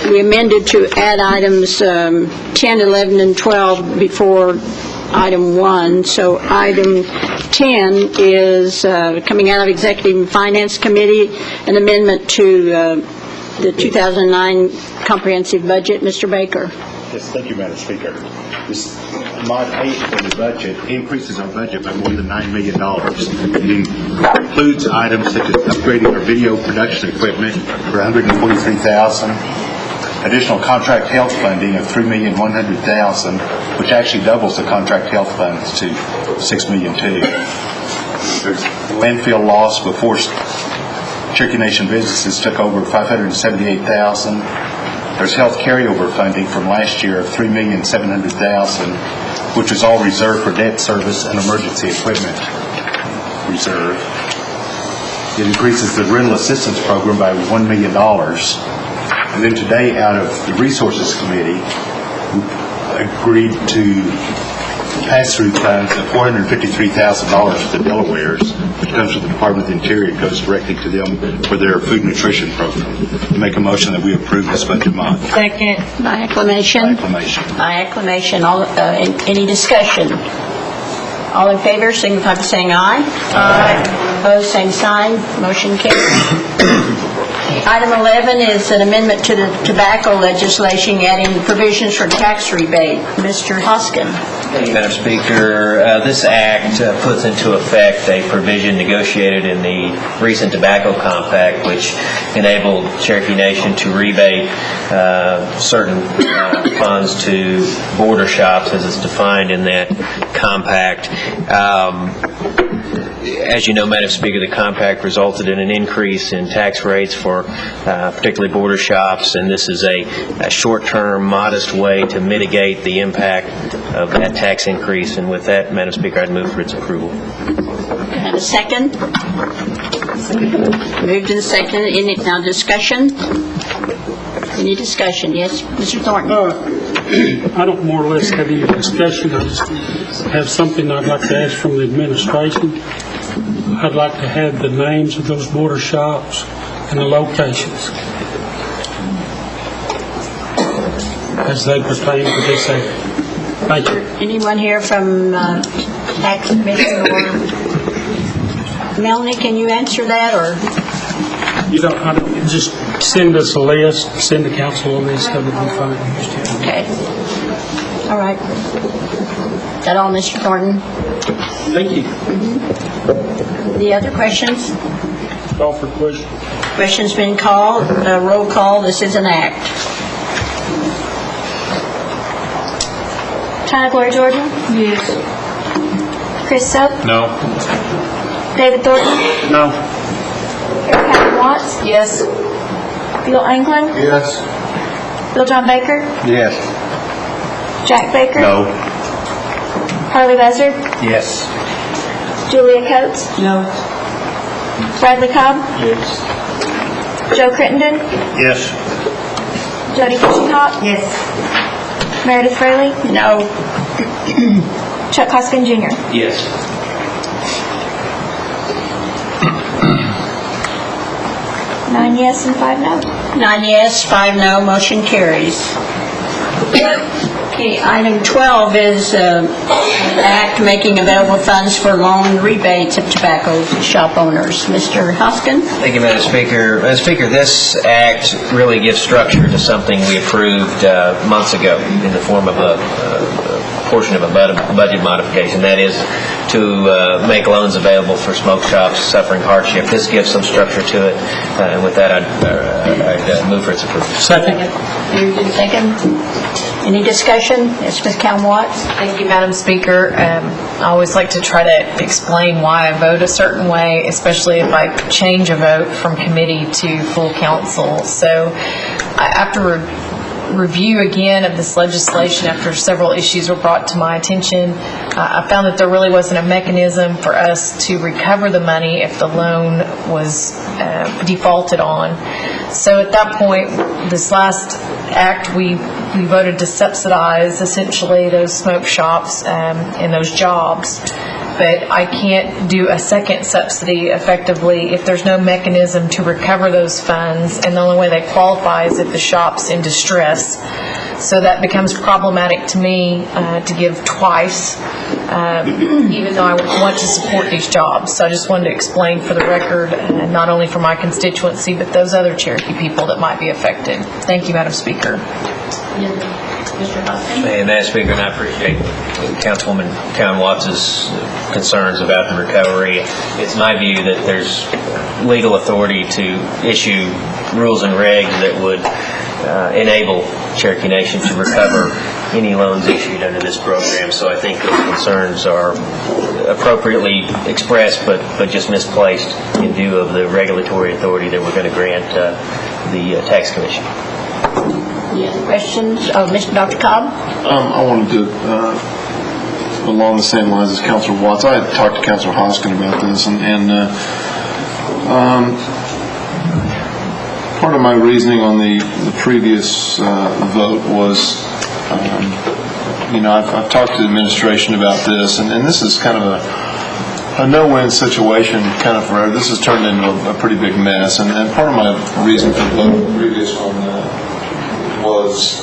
We amended to add items 10, 11, and 12 before item 1. So item 10 is coming out of Executive and Finance Committee, an amendment to the 2009 comprehensive budget. Mr. Baker. Yes, thank you, Madam Speaker. This Mod 8 for the budget increases our budget by more than $9 million. It includes items such as upgrading our video production equipment for $143,000, additional contract health funding of $3,100,000, which actually doubles the contract health funds to $6 million too. There's landfill loss before Cherokee Nation businesses took over $578,000. There's health carryover funding from last year of $3,700,000, which is all reserved for debt service and emergency equipment reserve. It increases the rental assistance program by $1 million. And then today, out of the Resources Committee, we agreed to pass-through funds of $453,000 to the Delawares, which comes from the Department of the Interior. It goes directly to them for their food nutrition program. I make a motion that we approve this budget mod. Second. By acclamation. By acclamation. All, any discussion? All in favor, signify by saying aye. Aye. Opposed, same sign. Motion carries. Item 11 is an amendment to the tobacco legislation adding provisions for tax rebate. Mr. Hoskin. Thank you, Madam Speaker. This act puts into effect a provision negotiated in the recent tobacco compact, which enabled Cherokee Nation to rebate certain funds to border shops, as is defined in that compact. As you know, Madam Speaker, the compact resulted in an increase in tax rates for particularly border shops, and this is a short-term, modest way to mitigate the impact of that tax increase. And with that, Madam Speaker, I'd move for its approval. Have a second? Moved and seconded. Any now discussion? Any discussion? Yes, Mr. Thornton. I don't more or less have any discussion. I just have something I'd like to ask from the administration. I'd like to have the names of those border shops and the locations as they pertain to this act. Thank you. Anyone here from Tax Commission or Melanie, can you answer that, or? You don't, I don't, just send us a list, send the council a list, that would be fine. Okay. All right. Is that all, Mr. Thornton? Thank you. The other questions? Call for question. Question's been called. Roll call. This is an act. China Gloria Jordan? Yes. Chris Soap? No. David Thornton? No. Eric Watts? Yes. Bill Anglin? Yes. Bill John Baker? Yes. Jack Baker? No. Harley Buzzard? Yes. Julia Coates? No. Bradley Cobb? Yes. Joe Crittenden? Yes. Jody Fishinghawk? Yes. Meredith Fraley? No. Chuck Hoskin Jr.? Yes. 9 yes and 5 no. 9 yes, 5 no, motion carries. Okay, item 12 is an act making available funds for loan rebates of tobacco shop owners. Mr. Hoskin? Thank you, Madam Speaker. Madam Speaker, this act really gives structure to something we approved months ago in the form of a portion of a budget modification. That is to make loans available for smoke shops suffering hardship. This gives some structure to it, and with that, I'd move for its approval. Second. Moved and second. Any discussion? Yes, Ms. Watts. Thank you, Madam Speaker. I always like to try to explain why I vote a certain way, especially if I change a vote from committee to full council. So after review again of this legislation after several issues were brought to my attention, I found that there really wasn't a mechanism for us to recover the money if the loan was defaulted on. So at that point, this last act, we voted to subsidize essentially those smoke shops and those jobs. But I can't do a second subsidy effectively if there's no mechanism to recover those funds, and the only way they qualify is if the shop's in distress. So that becomes problematic to me to give twice, even though I want to support these jobs. So I just wanted to explain for the record, not only for my constituency, but those other Cherokee people that might be affected. Thank you, Madam Speaker. Mr. Hoskin? And Madam Speaker, and I appreciate Councilwoman Cowan Watts' concerns about the recovery. It's my view that there's legal authority to issue rules and regs that would enable Cherokee Nation to recover any loans issued under this program. So I think those concerns are appropriately expressed, but just misplaced in view of the regulatory authority that we're going to grant the Tax Commission. Any other questions? Oh, Dr. Cobb? I wanted to, along the same lines as Councilor Watts, I had talked to Councilor Hoskin about this, and part of my reasoning on the previous vote was, I've talked to the administration about this, and this is kind of a no-win situation kind of for, this has turned into a pretty big mess, and part of my reason for the vote previous on that was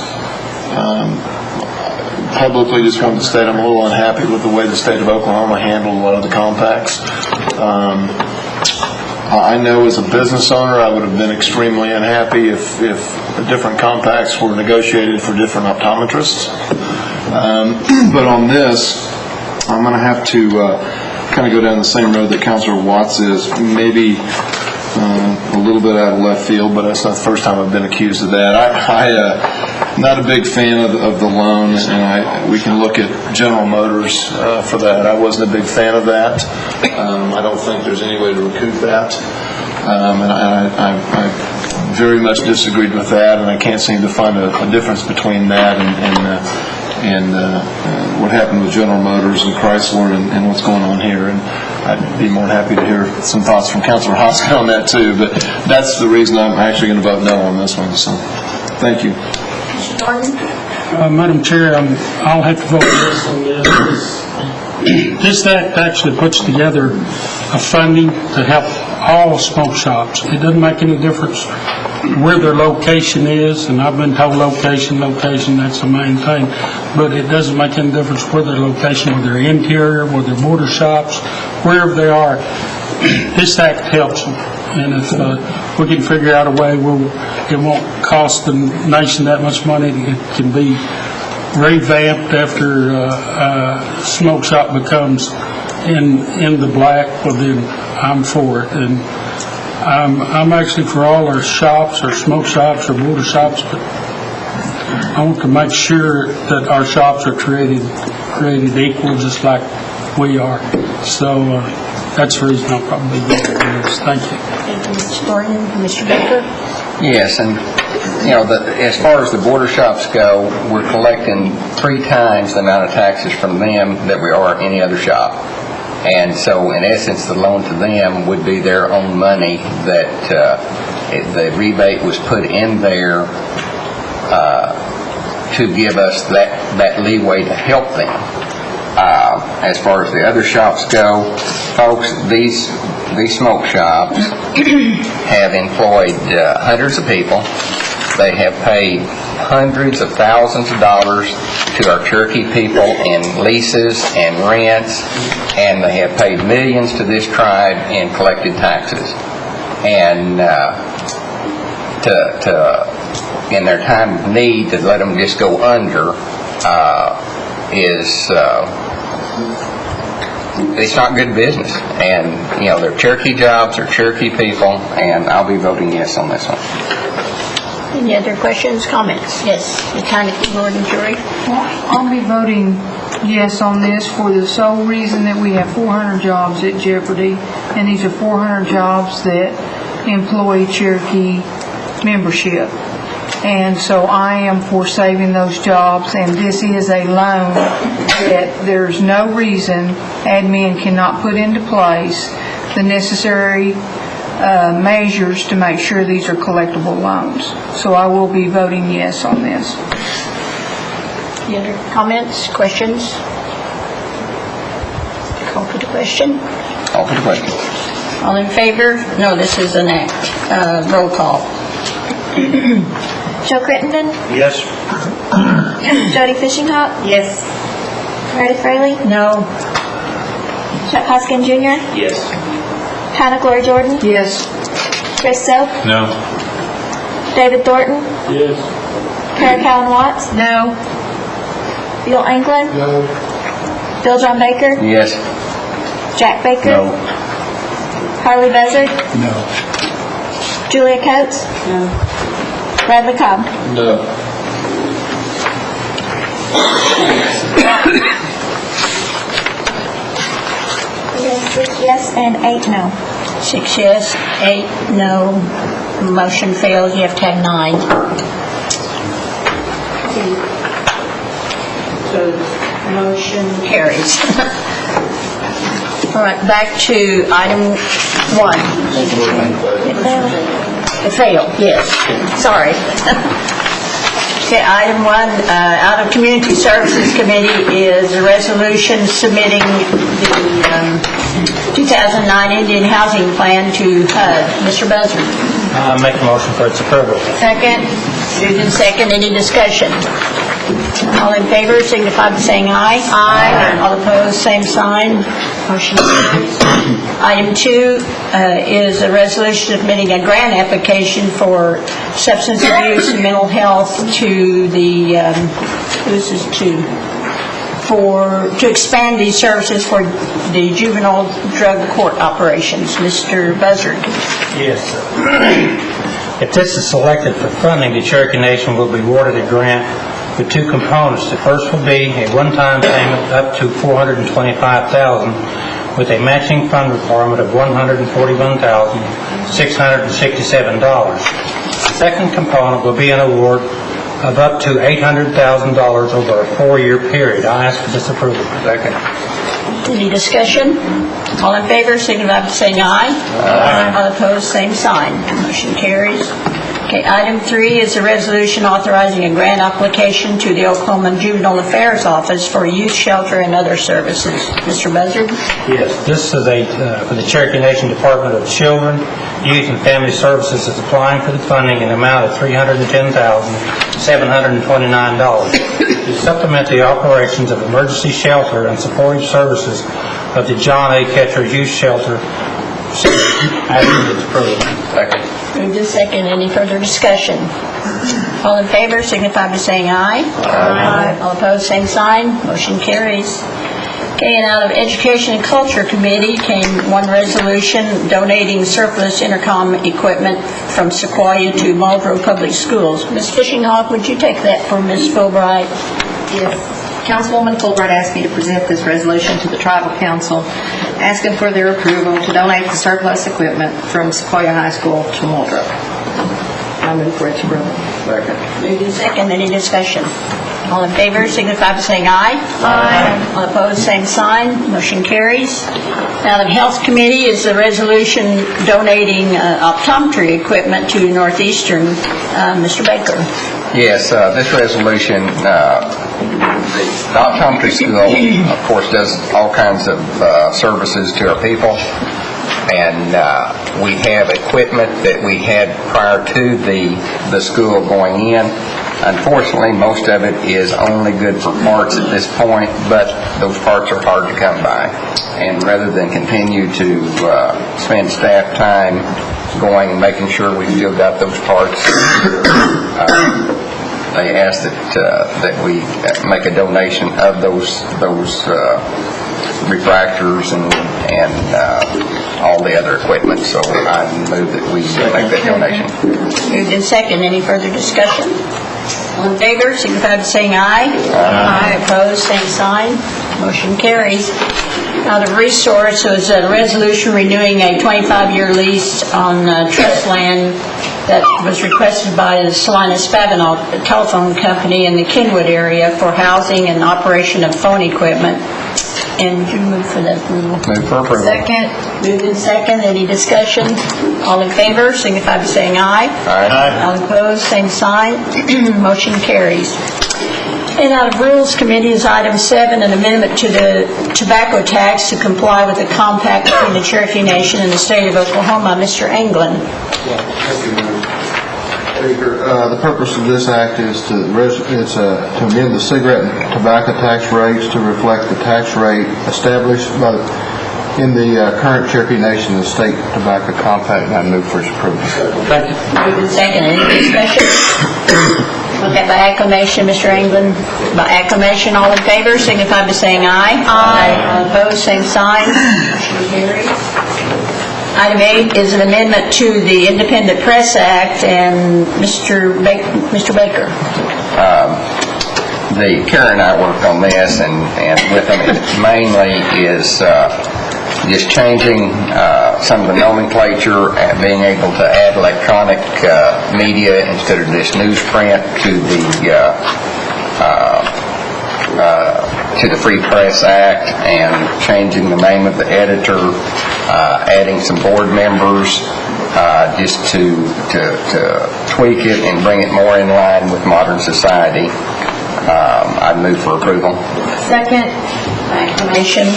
publicly just wanted to state I'm a little unhappy with the way the state of Oklahoma handled a lot of the compacts. I know as a business owner I would have been extremely unhappy if different compacts were negotiated for different optometrists. But on this, I'm going to have to kind of go down the same road that Councilor Watts is, maybe a little bit out of left field, but that's not the first time I've been accused of that. I'm not a big fan of the loan, and we can look at General Motors for that. I wasn't a big fan of that. I don't think there's any way to recoup that, and I very much disagreed with that, and I can't seem to find a difference between that and what happened with General Motors and Chrysler and what's going on here. And I'd be more than happy to hear some thoughts from Councilor Hoskin on that too, but that's the reason I'm actually going to vote no on this one. So, thank you. Mr. Thornton? Madam Chair, I'll have to vote yes on this. This act actually puts together a funding to help all smoke shops. It doesn't make any difference where their location is, and I've been told location, that's the main thing, but it doesn't make any difference where their location, whether they're interior, whether they're border shops, wherever they are. This act helps them, and if we can figure out a way where it won't cost the nation that much money, it can be revamped after a smoke shop becomes in the black, well then I'm for it. And I'm actually for all our shops, or smoke shops, or border shops, but I want to make sure that our shops are created equal, just like we are. So that's the reason I'll probably vote for this. Thank you. Thank you, Mr. Thornton. Mr. Baker? Yes, and as far as the border shops go, we're collecting 3 times the amount of taxes from them that we are any other shop. And so, in essence, the loan to them would be their own money that the rebate was put in there to give us that leeway to help them. As far as the other shops go, folks, these smoke shops have employed hundreds of people. They have paid hundreds of thousands of dollars to our Cherokee people in leases and rents, and they have paid millions to this tribe in collected taxes. And in their time of need, to let them just go under it's not good business. And they're Cherokee jobs, they're Cherokee people, and I'll be voting yes on this one. Any other questions, comments? Yes, the County Board and Jury. I'll be voting yes on this for the sole reason that we have 400 jobs at jeopardy, and these are 400 jobs that employ Cherokee membership. And so I am for saving those jobs, and this is a loan that there's no reason admin cannot put into place the necessary measures to make sure these are collectible loans. So I will be voting yes on this. Any other comments, questions? Call for the question. Call for the question. All in favor? No, this is an act. Roll call. Joe Crittenden? Yes. Jody Fishinghawk? Yes. Meredith Fraley? No. Chuck Hoskin Jr.? Yes. Hannah Gloria Jordan? Yes. Chris Soap? No. David Thornton? Yes. Kara Callan Watts? No. Bill Anglin? No. Bill John Baker? Yes. Jack Baker? No. Harley Buzzard? No. Julia Coates? No. Bradley Cobb? No. Six yes and 8 no. 6 yes, 8 no. Motion fails. You have to have 9. So motion carries. All right, back to item 1. It failed, yes. Sorry. Okay, item 1, out of Community Services Committee is a resolution submitting the 2009 Indian Housing Plan to HUD. Mr. Buzzard. Make a motion for its approval. Second. Moved in second. Any discussion? All in favor signify by saying aye. Aye. All opposed, same sign. Motion carries. Item 2 is a resolution submitting a grant application for substance abuse and mental health to the, this is to expand these services for the juvenile drug court operations. Mr. Buzzard. Yes. If this is selected for funding, the Cherokee Nation will be awarded a grant with 2 components. The first will be a one-time payment up to $425,000 with a matching fund requirement of $141,667. The second component will be an award of up to $800,000 over a 4-year period. I ask for this approval. Second. Any discussion? All in favor, signify by saying aye. Aye. All opposed, same sign. Motion carries. Okay, item 3 is a resolution authorizing a grant application to the Oklahoma Juvenile Affairs Office for youth shelter and other services. Mr. Buzzard? Yes, this is for the Cherokee Nation Department of Children, Youth, and Family Services is applying for the funding in the amount of $310,729 to supplement the operations of emergency shelter and supportive services of the John A. Ketcher Youth Shelter. Second. Moved in second. Any further discussion? All in favor signify by saying aye. Aye. All opposed, same sign. Motion carries. Okay, and out of Education and Culture Committee came one resolution donating surplus intercom equipment from Sequoia to Marlboro Public Schools. Ms. Fishinghawk, would you take that for Ms. Fulbright? Yes. Councilwoman Fulbright asked me to present this resolution to the Tribal Council, asking for their approval to donate the surplus equipment from Sequoia High School to Marlboro. I move for its approval. Second. Moved in second. Any discussion? All in favor signify by saying aye. Aye. All opposed, same sign. Motion carries. Now, the Health Committee is the resolution donating optometry equipment to Northeastern. Mr. Baker. Yes, this resolution, the optometry school, of course, does all kinds of services to our people, and we have equipment that we had prior to the school going in. Unfortunately, most of it is only good for parts at this point, but those parts are hard to come by. And rather than continue to spend staff time going, making sure we still got those parts, they asked that we make a donation of those refractors and all the other equipment. So I move that we make that donation. Moved in second. Any further discussion? All in favor, signify by saying aye. Aye. Opposed, same sign. Motion carries. Out of Resource was a resolution renewing a 25-year lease on trust land that was requested by the Salinas Spavinaw Telephone Company in the Kenwood area for housing and operation of phone equipment. And would you move for that approval? Move for approval. Second. Moved in second. Any discussion? All in favor, signify by saying aye. Aye. All opposed, same sign. Motion carries. And out of Rules Committee is item 7, an amendment to the tobacco tax to comply with the compact between the Cherokee Nation and the state of Oklahoma. Mr. Anglin. The purpose of this act is to amend the cigarette and tobacco tax rates to reflect the tax rate established in the current Cherokee Nation and State Tobacco Compact, and I move for its approval. Thank you. Moved in second. Any discussion? Okay, by acclamation, Mr. Anglin. By acclamation, all in favor, signify by saying aye. Aye. All opposed, same sign. Motion carries. Item 8 is an amendment to the Independent Press Act, and Mr. Baker. Karen and I worked on this, and with them, it mainly is just changing some of the nomenclature, being able to add electronic media instead of this newsprint to the Free Press Act, and changing the name of the editor, adding some board members, just to tweak it and bring it more in line with modern society. I'd move for approval. Second. Acclamation.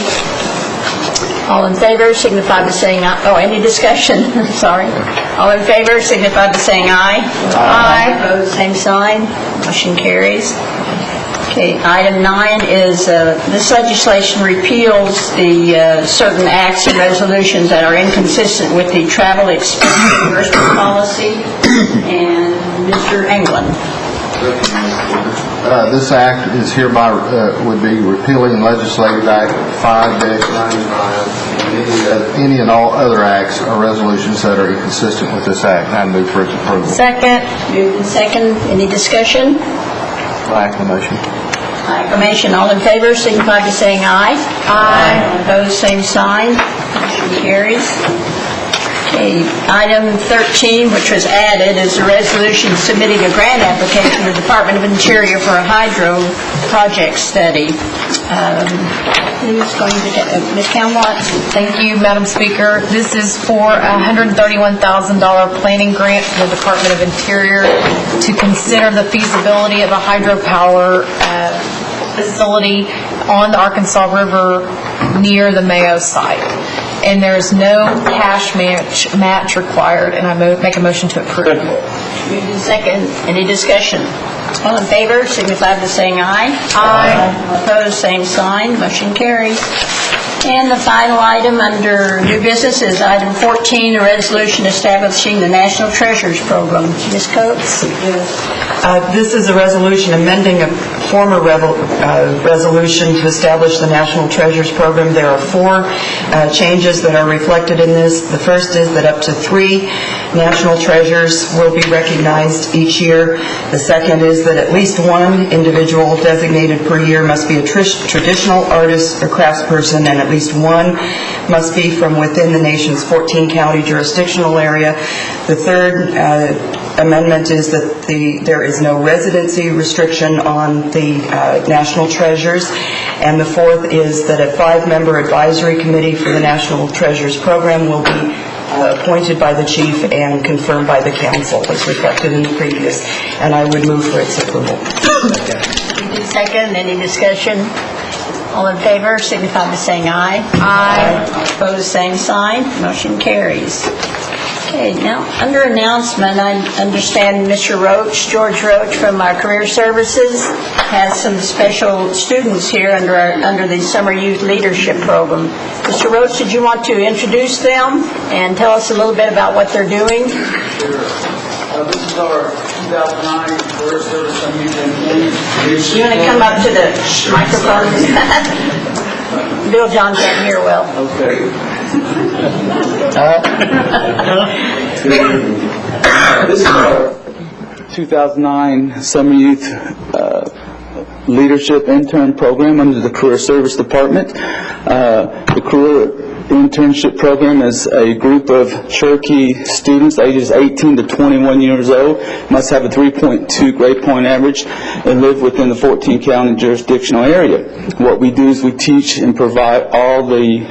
All in favor, signify by saying aye. Oh, any discussion? Sorry. All in favor, signify by saying aye. Aye. Opposed, same sign. Motion carries. Okay, item 9 is this legislation repeals the certain acts and resolutions that are inconsistent with the travel expense reimbursement policy. And Mr. Anglin. This act is hereby would be repealing Legislative Act 5-95 and any and all other acts or resolutions that are inconsistent with this act. I move for its approval. Second. Moved and second. Any discussion? By acclamation. Acclamation. All in favor, signify by saying aye. Aye. Opposed, same sign. Motion carries. Okay, item 13, which was added, is a resolution submitting a grant application to the Department of Interior for a hydro project study. Who's going to get Ms. Camelot? Thank you, Madam Speaker. This is for a $131,000 planning grant from the Department of Interior to consider the feasibility of a hydropower facility on the Arkansas River near the Mayo site. And there's no cash match required, and I make a motion to approve. Moved in second. Any discussion? All in favor, signify by saying aye. Aye. Opposed, same sign. Motion carries. And the final item under new business is item 14, a resolution establishing the National Treasures Program. Ms. Coates? This is a resolution amending a former resolution to establish the National Treasures Program. There are 4 changes that are reflected in this. The first is that up to 3 national treasures will be recognized each year. The second is that at least 1 individual designated per year must be a traditional artist or craftsperson, and at least 1 must be from within the nation's 14-county jurisdictional area. The third amendment is that there is no residency restriction on the national treasures. And the fourth is that a 5-member advisory committee for the National Treasures Program will be appointed by the chief and confirmed by the council, as reflected in the previous. And I would move for its approval. Second. Any discussion? All in favor, signify by saying aye. Aye. Opposed, same sign. Motion carries. Okay, now, under announcement, I understand Mr. Roach, George Roach from our Career Services, has some special students here under the Summer Youth Leadership Program. Mr. Roach, did you want to introduce them and tell us a little bit about what they're doing? Sure. This is our 2009 Career Service Summer Youth Employees. You want to come up to the microphone? Bill John can't hear well. Okay. This is our 2009 Summer Youth Leadership Intern Program under the Career Service Department. The Career internship program is a group of Cherokee students ages 18 to 21 years old, must have a 3.2 grade point average, and live within the 14-county jurisdictional area. What we do is we teach and provide all the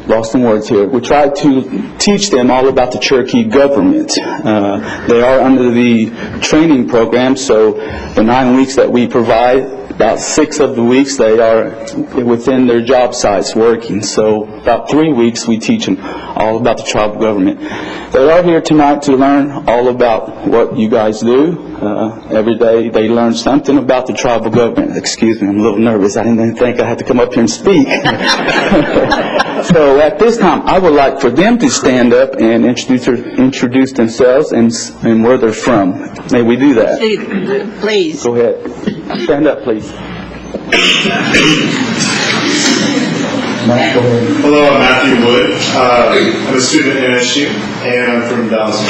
lost some words here. We try to teach them all about the Cherokee government. They are under the training program, so the 9 weeks that we provide, about 6 of the weeks they are within their job sites working. So about 3 weeks we teach them all about the tribal government. They are here tonight to learn all about what you guys do. Every day they learn something about the tribal government. Excuse me, I'm a little nervous. I didn't even think I had to come up here and speak. So at this time, I would like for them to stand up and introduce themselves and where they're from. May we do that? Please. Go ahead. Stand up, please. Hello, I'm Matthew Wood. I'm a student at NSU, and I'm from Dallas.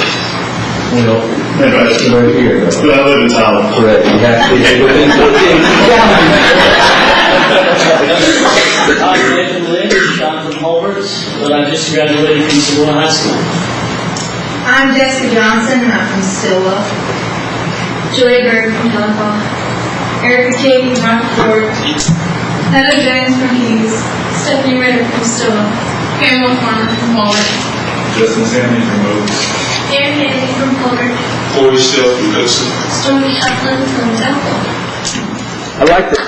Well, right here. But I live in Tyler. Correct. You have to be within 14. I'm Nathan Lynch. I'm from Holbert, but I just graduated from Savannah High School. I'm Jessica Johnson, and I'm from Stillwell. Julia Berg from Telephone. Erica King from Rockford. Heather Jones from Hughes. Stephanie Ritter from Stillwell. Pamela Farmer from Holbert. Justin Sammy from Oaks. Aaron Kennedy from Holbert. Corey Still from Cookson. Stormy Shopland from Temple. I like that.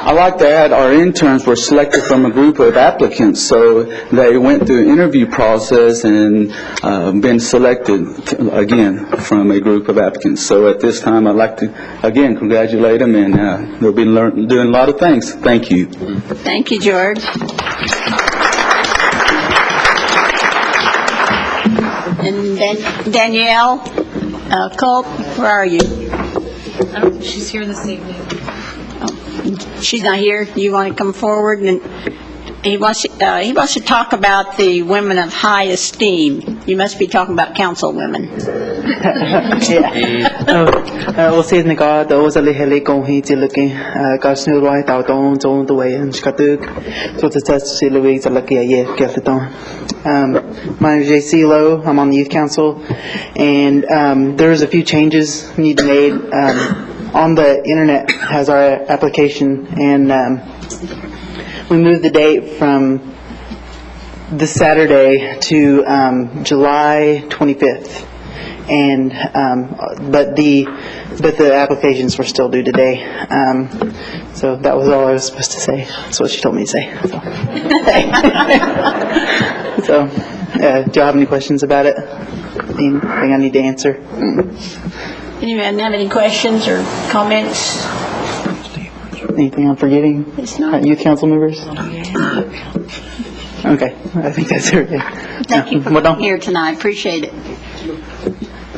I like to add our interns were selected from a group of applicants, so they went through an interview process and been selected again from a group of applicants. So at this time, I'd like to again congratulate them, and they'll be doing a lot of things. Thank you. Thank you, George. And then Danielle Culp, where are you? She's here this evening. She's not here. You want to come forward? And he wants to talk about the women of high esteem. You must be talking about council women. Osid nega da ozali heli kong hi chiluki kasnu roi tao ton zon the way and skatuk so the test silui zalaki ye kelton. My name is JC Lowe. I'm on the youth council, and there's a few changes need to be made. On the internet has our application, and we moved the date from this Saturday to July 25th, and but the applications were still due today. So that was all I was supposed to say. That's what she told me to say. So, do you have any questions about it? Anything I need to answer? Anyone have any questions or comments? Anything I'm forgetting? It's not. Youth council members? Okay, I think that's it. Thank you for being here tonight. Appreciate it.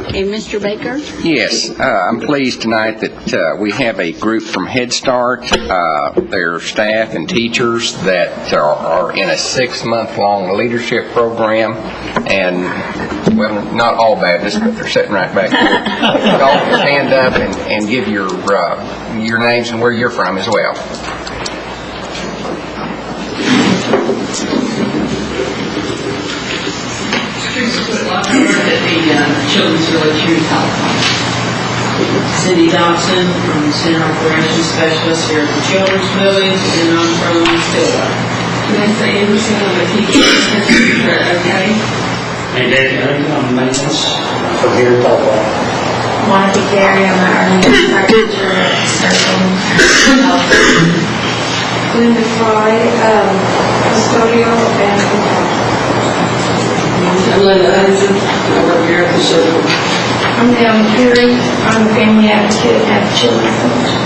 Okay, Mr. Baker? Yes, I'm pleased tonight that we have a group from Head Start, their staff and teachers that are in a 6-month-long leadership program, and, well, not all Baptists, but they're sitting right back here. You all stand up and give your names and where you're from as well. The Children's Village here in Telephone. Cindy Dobson, from the Center Operations Specialist here at the Children's Village, and I'm from Stillwell. Vanessa Anderson, I'm a teacher at OK. And David, I'm maintenance from here in Telephone. Monica Gary, I'm an early start teacher at Circle. Linda Fry, custodial and I'm Linda Hudson, I work here at the Circle. I'm Naomi Curry. I'm a family advocate at the Children's Village.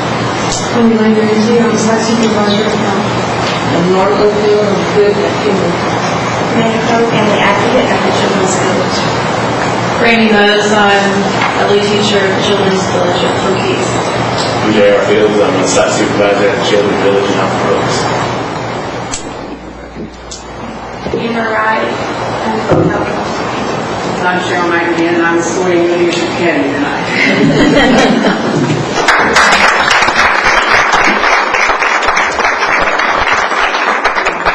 I'm Linda Rizzi. I'm site supervisor at health. I'm Laura Oakfield, I'm good at Kimberly. Mexico, family advocate at the Children's Village. Randy Buzz, I'm a lead teacher at the Children's Village at Cookies. I'm J.R. Fields. I'm a site supervisor at Children's Village in Alpha Oaks. Eva Wright. I'm from Health. I'm Cheryl McAdoo, and I'm escorting the Leadership Academy tonight.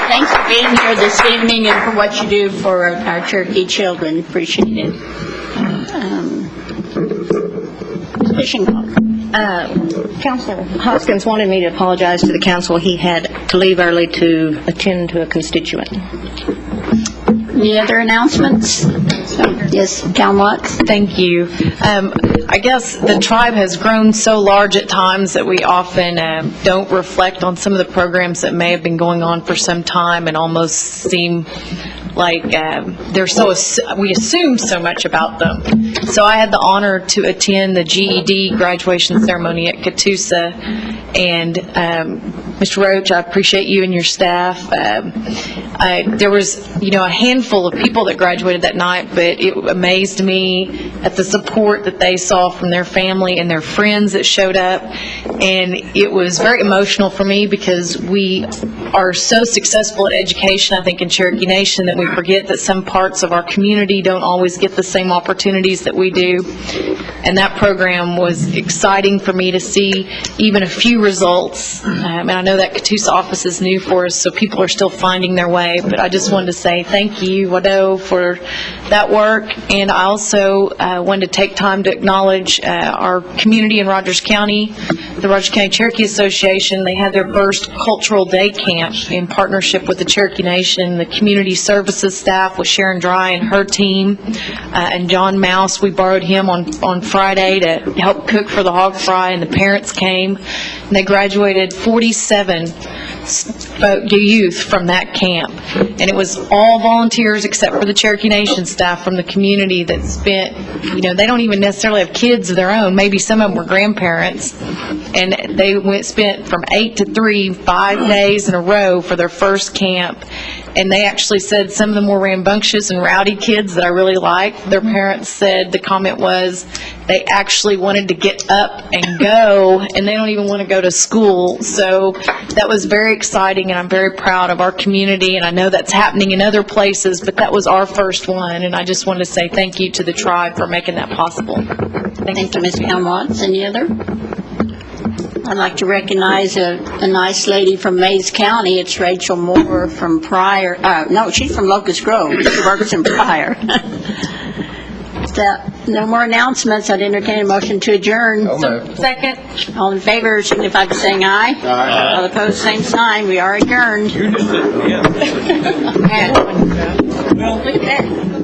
Thanks for being here this evening and for what you do for our Cherokee children. Appreciate it. Fishing call. Councilor Hoskins wanted me to apologize to the council. He had to leave early to attend to a constituent. Any other announcements? Yes, Cal Watts. Thank you. I guess the tribe has grown so large at times that we often don't reflect on some of the programs that may have been going on for some time and almost seem like we assume so much about them. So I had the honor to attend the GED graduation ceremony at Catoosa, and Mr. Roach, I appreciate you and your staff. There was, a handful of people that graduated that night, but it amazed me at the support that they saw from their family and their friends that showed up, and it was very emotional for me because we are so successful at education, I think, in Cherokee Nation that we forget that some parts of our community don't always get the same opportunities that we do. And that program was exciting for me to see even a few results. And I know that Catoosa office is new for us, so people are still finding their way. But I just wanted to say thank you, Wado, for that work. And I also wanted to take time to acknowledge our community in Rogers County, the Rogers County Cherokee Association. They had their first cultural day camp in partnership with the Cherokee Nation. The community services staff with Sharon Dry and her team, and John Mouse, we borrowed him on Friday to help cook for the hog fry, and the parents came, and they graduated 47 youth from that camp. And it was all volunteers except for the Cherokee Nation staff from the community that spent, they don't even necessarily have kids of their own. Maybe some of them were grandparents. And they spent from 8 to 3, 5 days in a row for their first camp. And they actually said some of them were rambunctious and rowdy kids that I really liked. Their parents said the comment was they actually wanted to get up and go, and they don't even want to go to school. So that was very exciting, and I'm very proud of our community, and I know that's happening in other places, but that was our first one, and I just wanted to say thank you to the tribe for making that possible. Thank you, Ms. Cal Watts. Any other? I'd like to recognize a nice lady from Mays County. It's Rachel Moore from Pryor. No, she's from Locust Grove. She works in Pryor. No more announcements. I'd entertain a motion to adjourn. Second. All in favor, signify by saying aye. Aye. All opposed, same sign. We are adjourned. Look at that.